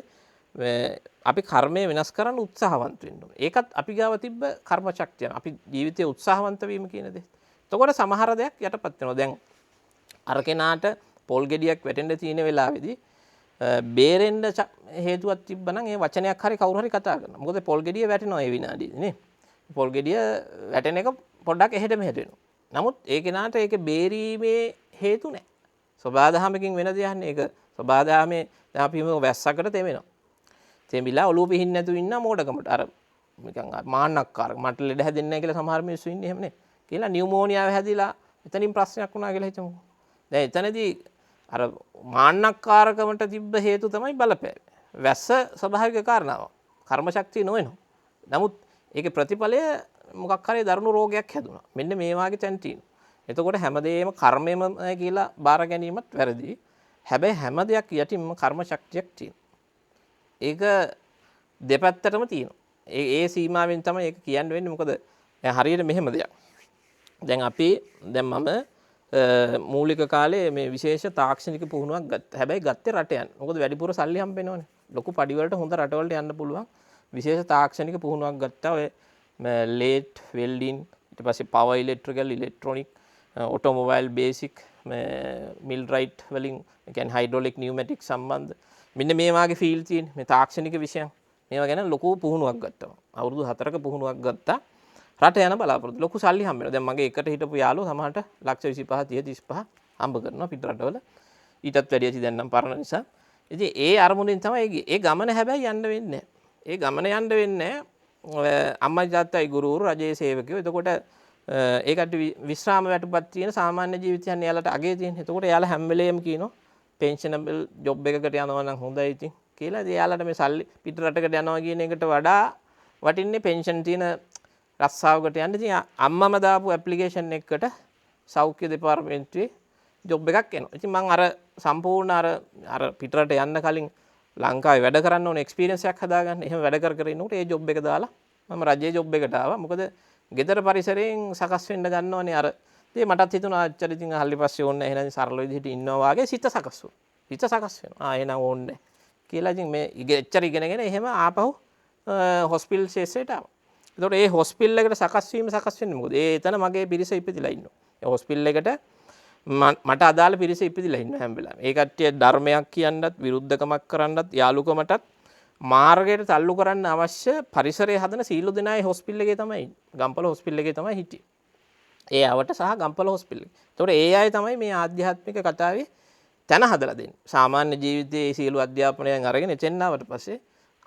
අපි කර්මය වෙනස් කරන්න උත්සාහවන්ත වෙන්න ඕනේ. ඒකත් අපි ගාව තිබ්බ කර්ම ශක්තිය. අපි ජීවිතේ උත්සාහවන්ත වීම කියන දේ. එතකොට සමහර දෙයක් යටපත් වෙනවා. දැන් අර කෙනාට පොල් ගෙඩියක් වැටෙන්න තියෙන වෙලාවේදී බේරෙන්න හේතුවක් තිබ්බනම් ඒ වචනයක් හරි කවුරු හරි කතා කරනවා. මොකද පොල් ගෙඩිය වැටෙනවා ඒ විනාඩියේදී නේ. පොල් ගෙඩිය වැටෙන එක පොඩ්ඩක් එහෙට මෙහෙට වෙනවා. නමුත් ඒ කෙනාට ඒක බේරීමේ හේතු නැහැ. සබාදහමකින් වෙන දෙයක් නේ. ඒක සබාදහමේ දැන් අපි හිමු වැස්සකට තෙමෙනවා. තෙමිලා ඔලුව පිහින් නැතුව ඉන්න මෝඩකමට අර නිකන් මාන්නක්කාර මට ලෙඩ හැදෙන්නේ නැහැ කියලා සමහර මිනිස්සු ඉන්නේ එහෙම නේ. කියලා නියුමෝනියාව හැදිලා එතනින් ප්‍රශ්නයක් වුණා කියලා හිතමු. දැන් එතනදී අර මාන්නක්කාරකමට තිබ්බ හේතු තමයි බලපෑවේ. වැස්ස ස්වභාවික කාරණාවක්. කර්ම ශක්තිය නොවෙනවා. නමුත් ඒකේ ප්‍රතිඵලය මොකක් හරි දරුණු රෝගයක් හැදුනා. මෙන්න මේ වාගේ තැන් තියෙනවා. එතකොට හැමදේම කර්මයම කියලා බාර ගැනීමත් වැරදි. හැබැයි හැම දෙයක් යටින්ම කර්ම ශක්තියක් තියෙනවා. ඒක දෙපැත්තටම තියෙනවා. ඒ සීමාවෙන් තමයි ඒක කියන්න වෙන්නේ. මොකද දැන් හරියට මෙහෙම දෙයක්. දැන් මම මූලික කාලේ මේ විශේෂ තාක්ෂණික පුහුණුවක් ගත්තා. හැබැයි ගත්තේ රට යන්න. මොකද වැඩිපුර සල්ලි හම්බ වෙනවනේ. ලොකු පඩි වලට හොඳ රටවලට යන්න පුළුවන්. විශේෂ තාක්ෂණික පුහුණුවක් ගත්තා. ඔය ලේට් වෙල්ඩින් ඊට පස්සේ power electrical electronic automobile basic millwright වලින් කියන්නේ හයිඩ්‍රොලික් නියුමැටික් සම්බන්ධ මෙන්න මේ වාගේ ෆීල්ඩ් තියෙන මේ තාක්ෂණික විෂයන් මේවා ගැන ලොකු පුහුණුවක් ගත්තා. අවුරුදු 4ක පුහුණුවක් ගත්තා. රට යන බලාපොරොත්තු ලොකු සල්ලි හම්බ වෙනවා. දැන් මගේ එකට හිටපු යාළුවෝ සමහරට ලක්ෂ 25 30 35 හම්බ කරනවා පිට රටවල. ඊටත් වැඩි ඇති දැන් නම් පරණ නිසා. ඉතින් ඒ අරමුණෙන් තමයි ඒ ගමන හැබැයි යන්න වෙන්නේ නැහැ. ඒ ගමන යන්න වෙන්නේ නැහැ. අම්මයි තාත්තයි ගුරුවරු රජයේ සේවකයෝ. එතකොට ඒකට විශ්‍රාම වැටුපත් තියෙන සාමාන්‍ය ජීවිතයන් එයාලට අගේ තියෙන. එතකොට එයාලා හැම වෙලේම කියනවා පෙන්ෂනබල් ජොබ් එකකට යනවා නම් හොඳයි ඉතින් කියලා. ඉතින් එයාලට මේ සල්ලි පිට රටකට යනවා කියන එකට වඩා වටින්නේ පෙන්ෂන් තියෙන රස්සාවකට යන්න. ඉතින් අම්මම දාපු ඇප්ලිකේෂන් එකකට සෞඛ්‍ය දෙපාර්තමේන්තුවේ ජොබ් එකක් එනවා. ඉතින් මම අර සම්පූර්ණ අර පිට රට යන්න කලින් ලංකාවේ වැඩ කරන්න ඕන එක්ස්පීරියන්ස් එකක් හදාගන්න. එහෙම වැඩ කර ඉන්නකොට ඒ ජොබ් එක දාලා මම රජයේ ජොබ් එකට ආවා. මොකද ගෙදර පරිසරයෙන් සකස් වෙන්න ගන්නවනේ අර. ඉතින් මටත් හිතුණා අච්චර ඉතින් අහල්ලි පස්සේ ඕනේ නැහැ. එහෙනම් සරල විදිහට ඉන්නවා වාගේ සිත සකස් වුණා. සිත සකස් වෙනවා. එහෙනම් ඕනේ කියලා ඉතින් මේ එච්චර ඉගෙනගෙන එහෙම ආපහු හොස්පිටල් ශේෂයට ආවා. එතකොට ඒ හොස්පිටල් එකට සකස් වෙන්නේ මොකද? ඒ එතන මගේ පිරිස ඉපදිලා ඉන්නවා. ඒ හොස්පිටල් එකට මට අදාළ පිරිස ඉපදිලා ඉන්නවා හැම වෙලාවෙම. ඒ කට්ටිය ධර්මයක් කියන්නත් විරුද්ධකමක් කරන්නත් යාළුකමටත් මාර්ගයට තල්ලු කරන්න අවශ්‍ය පරිසරය හදන සීල දෙනායි හොස්පිටල් එකේ තමයි ගම්පල හොස්පිටල් එකේ තමයි හිටියේ. ඒ අවට සහ ගම්පල හොස්පිටල් එකේ. එතකොට ඒ අය තමයි මේ ආධ්‍යාත්මික කතාවේ තැන හදලා දෙන්නේ. සාමාන්‍ය ජීවිතයේ සීල අධ්‍යාපනයෙන් අරගෙන එතෙන් ආවට පස්සේ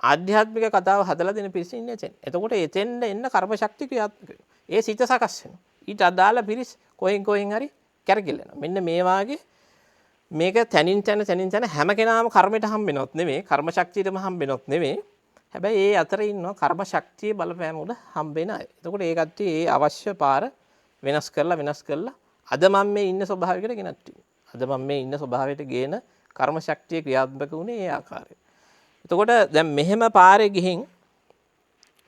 ආධ්‍යාත්මික කතාව හදලා දෙන පිරිස ඉන්නේ එතෙන්. එතකොට එතෙන්ද එන්න කර්ම ශක්තිය ක්‍රියාත්මක වෙනවා. ඒ සිත සකස් වෙනවා. ඊට අදාළ පිරිස කොහෙන් හරි කැරකිලෙනවා. මෙන්න මේ වාගේ මේක තනින් තන හැම කෙනාම කර්මයට හම්බෙනවත් නෙමෙයි, කර්ම ශක්තියටම හම්බෙනවත් නෙමෙයි. හැබැයි ඒ අතරේ ඉන්නවා කර්ම ශක්තිය බලපෑම උඩ හම්බෙන අය. එතකොට ඒ කට්ටිය ඒ අවශ්‍ය පාර වෙනස් කරලා අද මම මේ ඉන්න ස්වභාවයකට ගෙනත් තියෙනවා. අද මම මේ ඉන්න ස්වභාවයට ගේන කර්ම ශක්තිය ක්‍රියාත්මක වුණේ ඒ ආකාරයෙන්. එතකොට දැන් මෙහෙම පාරේ ගිහින්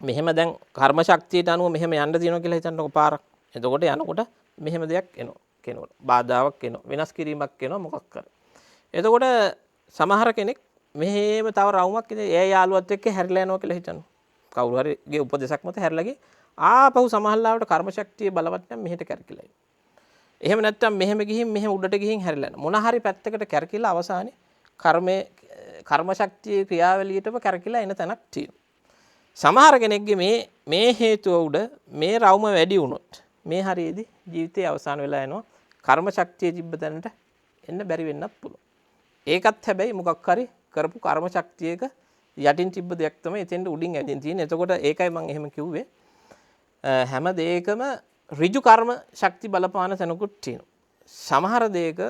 මෙහෙම දැන් කර්ම ශක්තියට අනුව මෙහෙම යන්න තියෙනවා කියලා හිතන්නකො පාරක්. එතකොට යනකොට මෙහෙම දෙයක් එනවා. කෙනවල බාධාවක් එනවා. වෙනස් කිරීමක් එනවා මොකක් කරේ. එතකොට සමහර කෙනෙක් මෙහෙම තව රවුමක් ඉතින් ඒ යාළුවත් එක්ක හැරිලා යනවා කියලා හිතනවා. කවුරු හරිගේ උපදේශක් මත හැරිලා ගියේ ආපහු සමහරලාවට කර්ම ශක්තිය බලවත් නම් මෙහෙට කැරකිලා ඉන්නේ. එහෙම නැත්නම් මෙහෙම ගිහින් මෙහෙම උඩට ගිහින් හැරිලා යනවා. මොන හරි පැත්තකට කැරකිලා අවසානයේ කර්ම ශක්තියේ ක්‍රියාවලියටම කැරකිලා එන තැනක් තියෙනවා. සමහර කෙනෙක්ගේ මේ හේතුව උඩ මේ රවුම වැඩි වුණොත් මේ හරියේදී ජීවිතයේ අවසාන වෙලා යනවා. කර්ම ශක්තිය තිබ්බ තැනට එන්න බැරි වෙන්නත් පුළුවන්. ඒකත් හැබැයි මොකක් හරි කරපු කර්ම ශක්තියක යටින් තිබ්බ දෙයක් තමයි එතෙන්ට උඩින් ඇවිදින් තියෙන්නේ. එතකොට ඒකයි මම එහෙම කිව්වේ. හැම දෙයකම ඍජු කර්ම ශක්ති බලපාන තැනකුත් තියෙනවා. සමහර දෙයක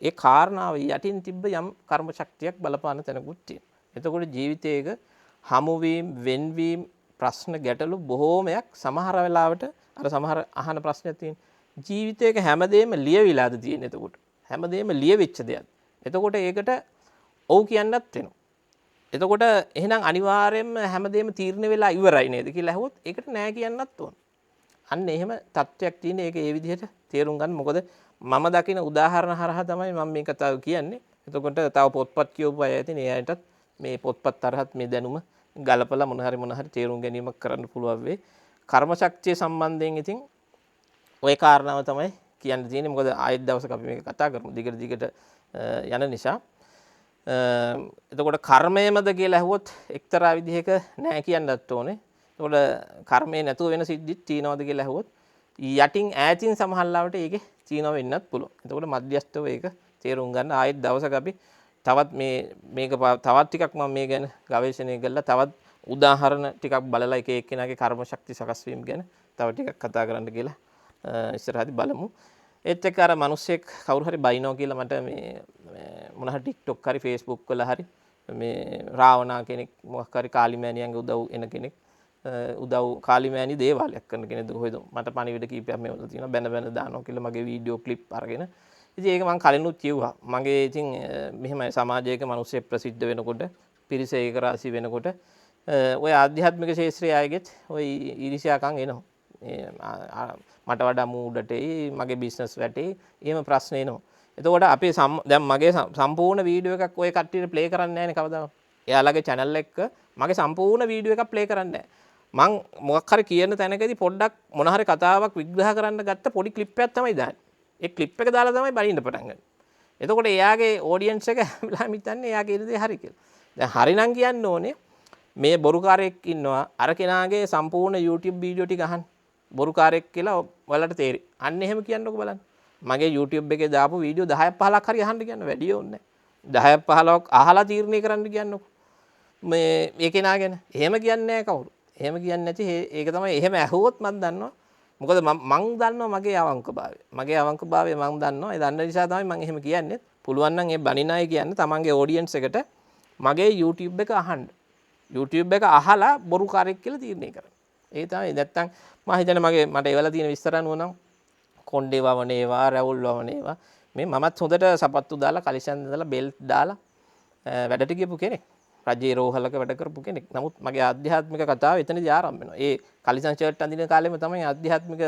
ඒ කාරණාව යටින් තිබ්බ යම් කර්ම ශක්තියක් බලපාන තැනකුත් තියෙනවා. එතකොට ජීවිතයක හමුවීම, වෙන්වීම, ප්‍රශ්න ගැටලු බොහෝමයක් සමහර වෙලාවට අර සමහර අහන ප්‍රශ්නයක් තියෙන ජීවිතයක හැමදේම ලියවිලාද තියෙන. එතකොට හැමදේම ලියවිච්ච දෙයක්. එතකොට ඒකට ඔව් කියන්නත් වෙනවා. එතකොට එහෙනම් අනිවාර්යයෙන්ම හැමදේම තීරණය වෙලා ඉවරයි නේද කියලා අහුවොත් ඒකට නෑ කියන්නත් ඕන. අන්න එහෙම තත්ත්වයක් තියෙන. ඒක ඒ විදිහට තේරුම් ගන්න. මොකද මම දකින උදාහරණ හරහා තමයි මම මේ කතාව කියන්නේ. එතකොට තව පොත්පත් කියවපු අය ඇතිනේ. එයාටත් මේ පොත්පත් තරහත් මේ දැනුම ගලපලා මොන හරි තේරුම් ගැනීමක් කරන්න පුළුවන් වෙයි. කර්ම ශක්තිය සම්බන්ධයෙන් ඉතින් ওই කාරණාව තමයි කියන්න තියෙන්නේ. මොකද ආයෙත් දවසක අපි මේක කතා කරමු. දිගට යන නිසා. එතකොට කර්මයමද කියලා ඇහුවොත් එක්තරා විදිහක නෑ කියන්නත් ඕනේ. එතකොට කර්මය නැතුව වෙන සිද්ධිත් තියනවද කියලා ඇහුවොත් යටින් ඈතින් සමහරවිට ඒකේ තියනව වෙන්නත් පුළුවන්. එතකොට මධ්‍යස්ථව ඒක තේරුම් ගන්න ආයෙත් දවසක අපි තවත් මේක තවත් ටිකක් මම මේ ගැන ගවේෂණය කරලා තවත් උදාහරණ ටිකක් බලලා එක එක්කෙනාගේ කර්ම ශක්ති සකස් වීම ගැන තව ටිකක් කතා කරන්න කියලා ඉස්සරහදී බලමු. ඒත් එක්ක අර මිනිස්සෙක් කවුරු හරි බයිනෝ කියලා මට මේ මොන හරි TikTok හරි Facebook වල හරි මේ රාවණා කෙනෙක් මොකක් හරි කාලිමෑණියන්ගේ උදව් එන කෙනෙක් උදව් කාලිමෑණි දේවාලයක් කරන කෙනෙක්ද කොහෙද මට පණිවිඩ කීපයක් මේවල තියෙනවා බැන දානවා කියලා මගේ වීඩියෝ ක්ලිප් අරගෙන ඉතින් ඒක මම කලිනුත් කිව්වා. මගේ ඉතින් මෙහෙමයි සමාජයක මිනිස්සු ප්‍රසිද්ධ වෙනකොට පිරිස ඒක රාශි වෙනකොට ඔය ආධ්‍යාත්මික ශාස්ත්‍රයේ අයගෙත් ඔය ඊර්ෂ්‍යාකම් එනවා. මට වඩා මූඩට මගේ බිස්නස් වැටේ එහෙම ප්‍රශ්න එනවා. එතකොට අපේ දැන් මගේ සම්පූර්ණ වීඩියෝ එකක් ඔය කට්ටියට ප්ලේ කරන්නේ නැහැ නේ කවදාවත්. එයාලගේ channel එක මගේ සම්පූර්ණ වීඩියෝ එකක් ප්ලේ කරන්නේ නැහැ. මං මොකක් හරි කියන තැනකදී පොඩ්ඩක් මොන හරි කතාවක් විග්‍රහ කරන්න ගත්ත පොඩි ක්ලිප් එකක් තමයි දාන්නේ. ඒ ක්ලිප් එක දාලා තමයි බලින්න පටන් ගන්නේ. එතකොට එයාගේ ඔඩියන්ස් එක හැමලාම හිතන්නේ එයාගේ ඉරදේ හරි කියලා. දැන් හරිනම් කියන්න ඕනේ මේ බොරුකාරයෙක් ඉන්නවා අර කෙනාගේ සම්පූර්ණ YouTube වීඩියෝ ටික අහන්න. බොරුකාරයෙක් කියලා ඔයාලට තේරෙයි. අන්න එහෙම කියන්නකෝ බලන්න. මගේ YouTube එකේ දාපු වීඩියෝ 10ක් 15ක් හරි අහන්න කියන්න වැඩි ඕනේ නැහැ. 10ක් 15ක් අහලා තීරණය කරන්න කියන්නකෝ. මේ කෙනා ගැන. එහෙම කියන්නේ නැහැ කවුරු. එහෙම කියන්නේ නැති ඒක තමයි එහෙම ඇහුවොත් මම දන්නවා. මොකද මං දන්නවා මගේ අවංකභාවය. මගේ අවංකභාවය මං දන්නවා. ඒ දන්න නිසා තමයි මම එහෙම කියන්නේ. පුළුවන් නම් ඒ බණින අය කියන්නේ තමන්ගේ ඔඩියන්ස් එකට මගේ YouTube එක අහන්න. YouTube එක අහලා බොරුකාරයෙක් කියලා තීරණය කරන්න. ඒ තමයි. නැත්තම් මම හිතන්නේ මට ඒවල තියෙන විස්තර අනුව නම් කොණ්ඩේ වවනේවා රැවුල් වවනේවා මේ මමත් හොඳට සපත්තු දාලා කලිසම් දාලා බෙල්ට් දාලා වැඩට ගියපු කෙනෙක්. රජේ රෝහලක වැඩ කරපු කෙනෙක්. නමුත් මගේ ආධ්‍යාත්මික කතාව එතනදී ආරම්භ වෙනවා. ඒ කලිසම් ෂර්ට් අඳින කාලෙම තමයි ආධ්‍යාත්මික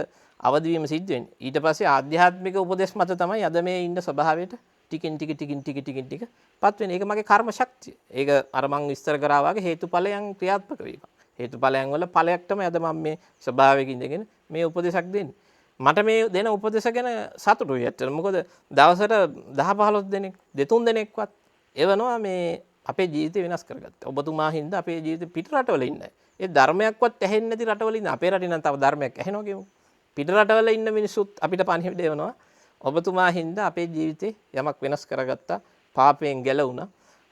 අවදිවීම සිද්ධ වෙන්නේ. ඊට පස්සේ ආධ්‍යාත්මික උපදේශ මත තමයි අද මේ ඉන්න ස්වභාවයට ටිකින් ටික පත් වෙන්නේ. ඒක මගේ කර්ම ශක්තිය. ඒක අර මං විස්තර කරා වගේ හේතුඵලයන් ක්‍රියාත්මක වීම. හේතුඵලයන් වල ඵලයක් තමයි අද මම මේ ස්වභාවයක ඉඳගෙන මේ උපදේශක් දෙන්නේ. මට මේ දෙන උපදේශ ගැන සතුටුයි ඇත්තට. මොකද දවසට 10 15 දෙනෙක් දෙතුන් දෙනෙක්වත් එවනවා මේ අපේ ජීවිතය වෙනස් කරගත්තා. ඔබතුමා හින්දා අපේ ජීවිතේ පිට රටවල ඉන්නේ. ඒ ධර්මයක්වත් ඇහෙන්නේ නැති රටවල ඉන්න අපේ රටේ නම් තව ධර්මයක් ඇහෙනවා කියමු. පිට රටවල ඉන්න මිනිස්සුත් අපිට පණිවිඩ දෙනවා. ඔබතුමා හින්දා අපේ ජීවිතේ යමක් වෙනස් කරගත්තා. පාපයෙන් ගැලවුණා.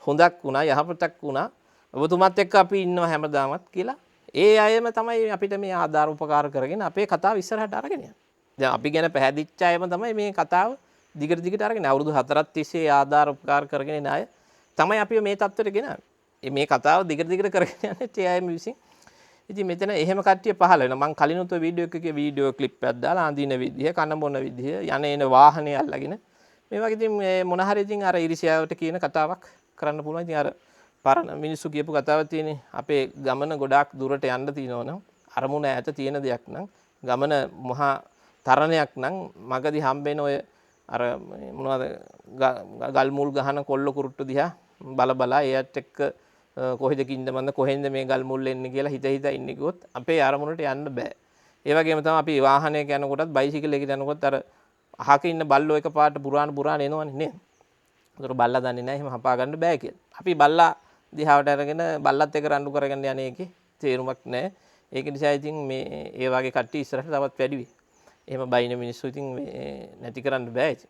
හොඳක් වුණා, යහපතක් වුණා. ඔබතුමාත් එක්ක අපි ඉන්නවා හැමදාමත් කියලා. ඒ අයම තමයි අපිට මේ ආධාර උපකාර කරගෙන අපේ කතාව ඉස්සරහට අරගෙන යන්නේ. දැන් අපි ගැන පැහැදිච්ච අයම තමයි මේ කතාව දිගට දිගට අරගෙන අවුරුදු 4ක් තිස්සේ ආධාර උපකාර කරගෙන ඉන අය තමයි අපි මේ තත්ත්වයට ගෙනාවේ. මේ කතාව දිගට දිගට කරගෙන යන්නේ ඒ අයම විසින්. ඉතින් මෙතන එහෙම කට්ටිය පහල වෙනවා. මම කලිනුත් ඔය වීඩියෝ එකේ වීඩියෝ ක්ලිප් එකක් දාලා අඳින විදිය, කන බොන විදිය, යන එන වාහනේ අල්ලගෙන මේ වගේ ඉතින් මොන හරි ඉතින් අර ඉරිසියාවට කියන කතාවක් කරන්න පුළුවන්. ඉතින් අර පරණ මිනිස්සු කියපු කතාවක් තියෙන්නේ අපේ ගමන ගොඩාක් දුරට යන්න තියෙනවනම් අරමුණ ඈත තියෙන දෙයක් නම් ගමන මහා තරණයක් නම් මගදී හම්බෙන ඔය අර මොනවද ගල් මුල් ගහන කොල්ල කුරුට්ටු දිහා බලා එයත් එක්ක කොහෙද කින්දමන්ද කොහෙන්ද මේ ගල් මුල් එන්නේ කියලා හිත ඉන්නේ කිව්වොත් අපේ අරමුණට යන්න බෑ. ඒ වගේම තමයි අපි වාහනයක යනකොටත් බයිසිකල් එකේ යනකොත් අර අහක ඉන්න බල්ලෝ එකපාරට පුරාණ එනවනේ නේද? ඒතර බල්ලා දන්නේ නැහැ එහෙම හපා ගන්න බෑ කියලා. අපි බල්ලා දිහාවට අරගෙන බල්ලත් එක්ක රණ්ඩු කරගෙන යන එකේ තේරුමක් නැහැ. ඒක නිසා ඉතින් මේ ඒ වගේ කට්ටිය ඉස්සරහට තවත් වැඩි වෙයි. එහෙම බයින මිනිස්සු ඉතින් මේ නැති කරන්න බෑ ඉතින්.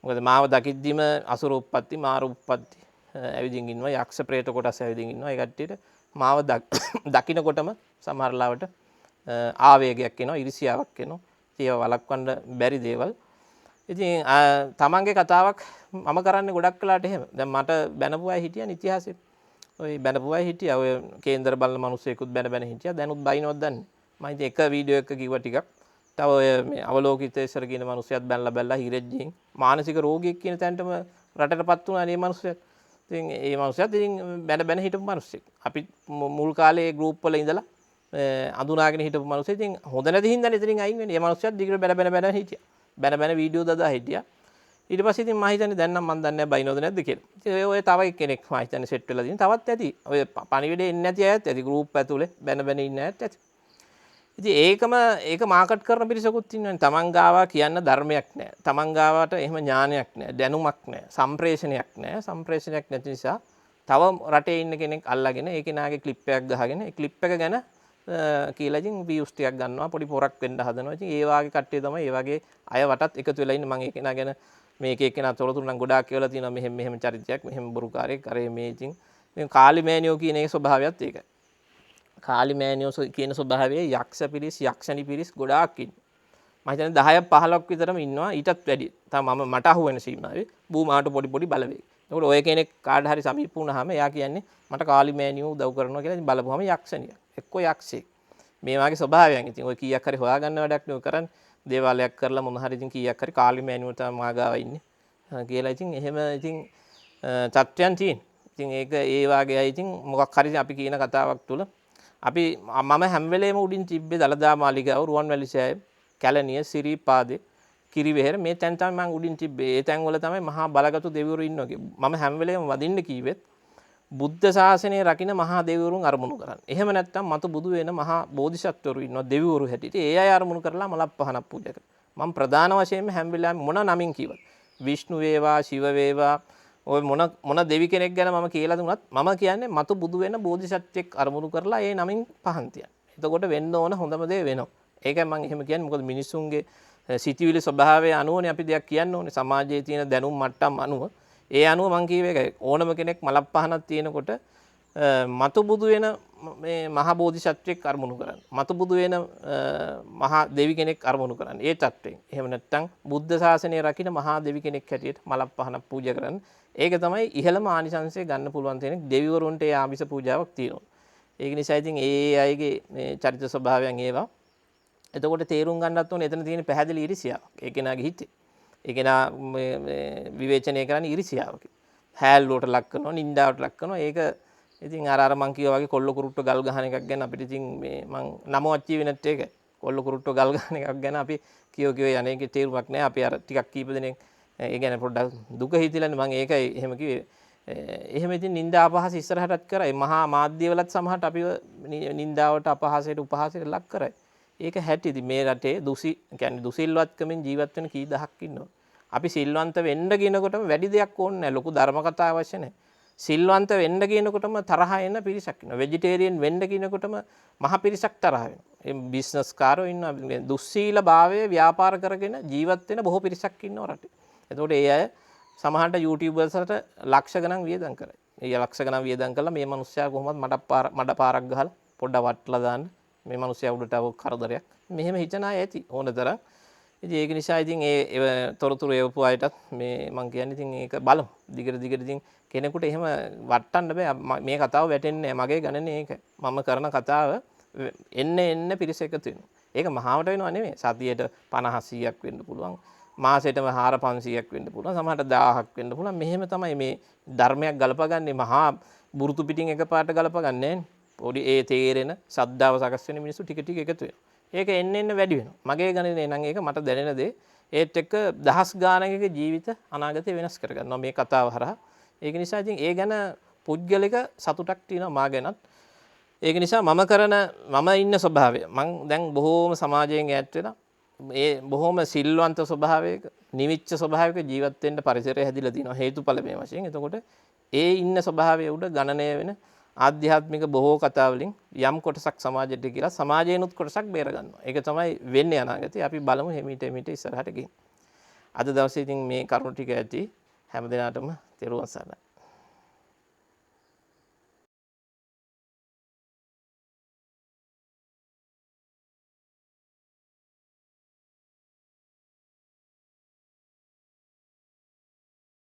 මොකද මාව දකිද්දිම අසුර උප්පත්ති මාර උප්පත්ති ඇවිදින් ඉන්නවා යක්ෂ ප්‍රේත කොටස් ඇවිදින් ඉන්නවා. ඒ කට්ටියට මාව දකින්නකොටම සමහර ලාවට ආවේගයක් එනවා, ඉරිසියාවක් එනවා. ඒව වළක්වන්න බැරි දේවල්. ඉතින් තමන්ගේ කතාවක් මම කරන්නේ ගොඩක් වෙලාට එහෙම. දැන් මට බැනපු අය හිටියන ඉතිහාසෙ. ඔය බැනපු අය හිටියා. ඔය කේන්දර බලන මිනිස්සෙකුත් බැන හිටියා. දැනුත් බයිනවත් දන්නේ. මම ඉතින් එක වීඩියෝ එකක කිව්වා ටිකක්. තව ඔය මේ අවලෝකිතේශ්වර කියන මිනිහයාත් බැනලා හිරෙජ්ජින් මානසික රෝගියෙක් කියන තැනටම රටටපත් වුණා මේ මිනිහයා. ඉතින් මේ මිනිහයාත් ඉතින් බැන හිටපු මිනිහෙක්. අපි මුල් කාලේ ගෲප් වල ඉඳලා අඳුනාගෙන හිටපු මිනිහෙක්. ඉතින් හොඳ නැති හින්දානේ ඉතින් අයින් වෙන්නේ. මේ මිනිහයාත් දිගට බැන හිටියා. බැන වීඩියෝ දදා හිටියා. ඊට පස්සේ ඉතින් මම හිතන්නේ දැන් නම් මම දන්නේ නැහැ බයිනෝද නැද්ද කියලා. ඉතින් ඔය තව කෙනෙක් මම හිතන්නේ සෙට් වෙලා තියෙන තවත් ඇති. ඔය පණිවිඩේ එන්නේ නැති අයත් ඇති. ගෲප් ඇතුලේ බැන ඉන්න අයත් ඇති. ඉතින් ඒක මාකට් කරන පිරිසකුත් ඉන්නවනේ. තමන් ගාවා කියන්න ධර්මයක් නැහැ. තමන් ගාවට එහෙම ඥානයක් නැහැ. දැනුමක් නැහැ. සම්ප්‍රේෂණයක් නැහැ. සම්ප්‍රේෂණයක් නැති නිසා තව රටේ ඉන්න කෙනෙක් අල්ලගෙන ඒ කෙනාගේ ක්ලිප් එකක් ගහගෙන ඒ ක්ලිප් එක ගැන කියලා ඉතින් views ටිකක් ගන්නවා. පොඩි පොරක් වෙන්න හදනවා. ඉතින් ඒ වාගේ කට්ටිය තමයි ඒ වගේ අය වටත් එකතු වෙලා ඉන්නේ. මම ඒ කෙනා ගැන මේක එක්කෙනා තොරතුරු නම් ගොඩාක් කියලා තියෙනවා. මෙහෙම චරිතයක්, මෙහෙම බොරුකාරයෙක්, අර මේ ඉතින් කාලි මෑනියෝ කියන ඒ ස්වභාවයත් ඒකයි. කාලි මෑනියෝ කියන ස්වභාවයේ යක්ෂ පිරිස් යක්ෂණි පිරිස් ගොඩාක් ඉන්නවා. මම හිතන්නේ 10ක් 15ක් විතරම ඉන්නවා. ඊටත් වැඩි. තමයි මට අහු වෙන සීමාවේ බූමාට පොඩි බලවේග. ඒකට ඔය කෙනෙක් කාඩ හරි සමීප වුණාම එයා කියන්නේ මට කාලි මෑනියෝ උදව් කරනවා කියලා. ඉතින් බලපුවම යක්ෂණිය. එක්කෝ යක්ෂයෙක්. මේ වගේ ස්වභාවයන්. ඉතින් ඔය කීයක් හරි හොයාගන්න වැඩක් නෙවෙයි කරන්නේ. දේවාලයක් කරලා මොන හරි ඉතින් කීයක් හරි කාලි මෑනියෝ තමයි මාගාව ඉන්නේ. කියලා ඉතින් එහෙම ඉතින් තත්ත්වයන් තියෙන. ඉතින් ඒක ඒ වාගේ අය ඉතින් මොකක් හරි අපි කියන කතාවක් තුල අපි මම හැම වෙලේම උඩින් තිබ්බේ දලදා මාලිගාව, රුවන්වැලි සෑය, කැලණිය, සිරිපාදේ, කිරිවෙහෙර මේ තැන් තමයි මම උඩින් තිබ්බේ. ඒ තැන් වල තමයි මහා බලගතු දෙවිවරු ඉන්නවා. මම හැම වෙලේම වදින්න කීවෙත් බුද්ධ ශාසනය රකින්න මහා දෙවිවරුන් අරමුණු කරන්න. එහෙම නැත්නම් මතු බුදු වෙන මහා බෝධිසත්වරු ඉන්නවා දෙවිවරු හැටියට. ඒ අය අරමුණු කරලා මලක් පහනක් පූජා කරනවා. මම ප්‍රධාන වශයෙන්ම හැම වෙලාවෙම මොන නමින් කිව්වත් විෂ්ණු වේවා, ශිව වේවා, ඔය මොන දෙවි කෙනෙක් ගැන මම කියලා දුනත් මම කියන්නේ මතු බුදු වෙන බෝධිසත්වෙක් අරමුණු කරලා ඒ නමින් පහන් තියන්න. එතකොට වෙන්න ඕන හොඳම දේ වෙනවා. ඒකයි මම එහෙම කියන්නේ. මොකද මිනිසුන්ගේ සිතිවිලි ස්වභාවය අනුවනේ අපි දෙයක් කියන්න ඕනේ. සමාජයේ තියෙන දැනුම් මට්ටම් අනුව. ඒ අනුව මම කියව එකයි ඕනම කෙනෙක් මලක් පහනක් තියෙනකොට මතු බුදු වෙන මේ මහා බෝධිසත්වෙක් අරමුණු කරන්න. මතු බුදු වෙන මහා දෙවි කෙනෙක් අරමුණු කරන්න. ඒ තත්ත්වයෙන්. එහෙම නැත්නම් බුද්ධ ශාසනය රකින්න මහා දෙවි කෙනෙක් හැටියට මලක් පහනක් පූජා කරන්න. ඒක තමයි ඉහළම ආනිසංසය ගන්න පුළුවන් කෙනෙක්. දෙවිවරුන්ට ඒ ආමිෂ පූජාවක් තියෙනවා. ඒක නිසා ඉතින් ඒ අයගේ මේ චරිත ස්වභාවයන් ඒවා. එතකොට තේරුම් ගන්නත් ඕනේ එතන තියෙන පැහැදිලි ඉරිසියාවක්. ඒ කෙනාගේ හිතේ. ඒ කෙනා විවේචනය කරන්නේ ඉරිසියාවකින්. හැල්ලුවට ලක් කරනවා, නින්දාවට ලක් කරනවා. ඒක ඉතින් අර මං කිව්වා වගේ කොල්ල කුරුට්ට ගල් ගහන එකක් ගැන අපිට ඉතින් මේ මං නමවත් ජීවිනෙත් ඒක. කොල්ල කුරුට්ට ගල් ගහන එකක් ගැන අපි කියෝ යන්නේක තේරුමක් නැහැ. අපි අර ටිකක් කීප දෙනෙක් ඒ ගැන පොඩ්ඩක් දුක හිතිලානේ මං ඒකයි එහෙම කිව්වේ. එහෙම ඉතින් නින්දා අපහාස ඉස්සරහටත් කරයි. මහා මාධ්‍යවලත් සමහරට අපිව නින්දාවට අපහාසයට උපහාසයට ලක් කරයි. ඒක හැටි ඉතින් මේ රටේ කියන්නේ දුසිල්වත්කමින් ජීවත් වෙන කී දහක් ඉන්නවා. අපි සිල්වන්ත වෙන්න කියනකොටම වැඩි දෙයක් ඕනේ නැහැ. ලොකු ධර්ම කතා අවශ්‍ය නැහැ. සිල්වන්ත වෙන්න කියනකොටම තරහ එන පිරිසක් ඉන්නවා. වෙජිටේරියන් වෙන්න කියනකොටම මහ පිරිසක් තරහ වෙනවා. මේ බිස්නස් කාරෝ ඉන්නවා. දුස්සීල භාවයේ ව්‍යාපාර කරගෙන ජීවත් වෙන බොහෝ පිරිසක් ඉන්නවා රටේ. එතකොට ඒ අය සමහරට YouTubers-ට ලක්ෂ ගණන් වියදම් කරයි. ඒ ලක්ෂ ගණන් වියදම් කළා මේ මිනිස්සයා කොහොමද මඩ පාරක් ගහලා පොඩ්ඩක් වටලා දාන්න මේ මිනිස්සයා උඩට ආව කරදරයක්. මෙහෙම හිතන අය ඇති ඕනතරම්. ඉතින් ඒක නිසා ඉතින් ඒ තොරතුරු එවපු අයටත් මේ මං කියන්නේ ඉතින් ඒක බලමු. දිගට ඉතින් කෙනෙකුට එහෙම වටන්න බෑ. මේ කතාව වැටෙන්නේ මගේ ගණනේ ඒක. මම කරන කතාව එන්න පිරිස එකතු වෙනවා. ඒක මහාවට වෙනව නෙමෙයි. සතියේට 50 100ක් වෙන්න පුළුවන්. මාසෙටම 400 500ක් වෙන්න පුළුවන්. සමහරට 1000ක් වෙන්න පුළුවන්. මෙහෙම තමයි මේ ධර්මයක් ගලපගන්නේ. මහා බුරුතු පිටින් එකපාරට ගලපගන්නේ නෑනේ. පොඩි ඒ තේරෙන සද්දාව සකස් වෙන මිනිස්සු ටික එකතු වෙනවා. ඒක එන්න වැඩි වෙනවා. මගේ ගණනේ නම් ඒක මට දැනෙන දේ. ඒත් එක්ක දහස් ගානකගේ ජීවිත අනාගතේ වෙනස් කරගන්නවා මේ කතාව හරහා. ඒක නිසා ඉතින් ඒ ගැන පුද්ගලික සතුටක් තියෙනවා මා ගැනත්. ඒක නිසා මම ඉන්න ස්වභාවය මං දැන් බොහෝම සමාජයෙන් ඈත් වෙලා ඒ බොහොම සිල්වන්ත ස්වභාවයක නිවිච්ච ස්වභාවයක ජීවත් වෙන්න පරිසරය හැදිලා තියෙනවා හේතුඵල මේ වශයෙන්. එතකොට ඒ ඉන්න ස්වභාවය උඩ ගණනය වෙන ආධ්‍යාත්මික බොහෝ කතා වලින් යම් කොටසක් සමාජයට කියලා සමාජයනොත් කොටසක් බේර ගන්නවා. ඒක තමයි වෙන්නේ අනාගතේ. අපි බලමු හිමීට ඉස්සරහට ගිහින්. අද දවසේ ඉතින් මේ කරුණු ටික ඇති හැම දිනාටම තෙරුවන් සරණයි.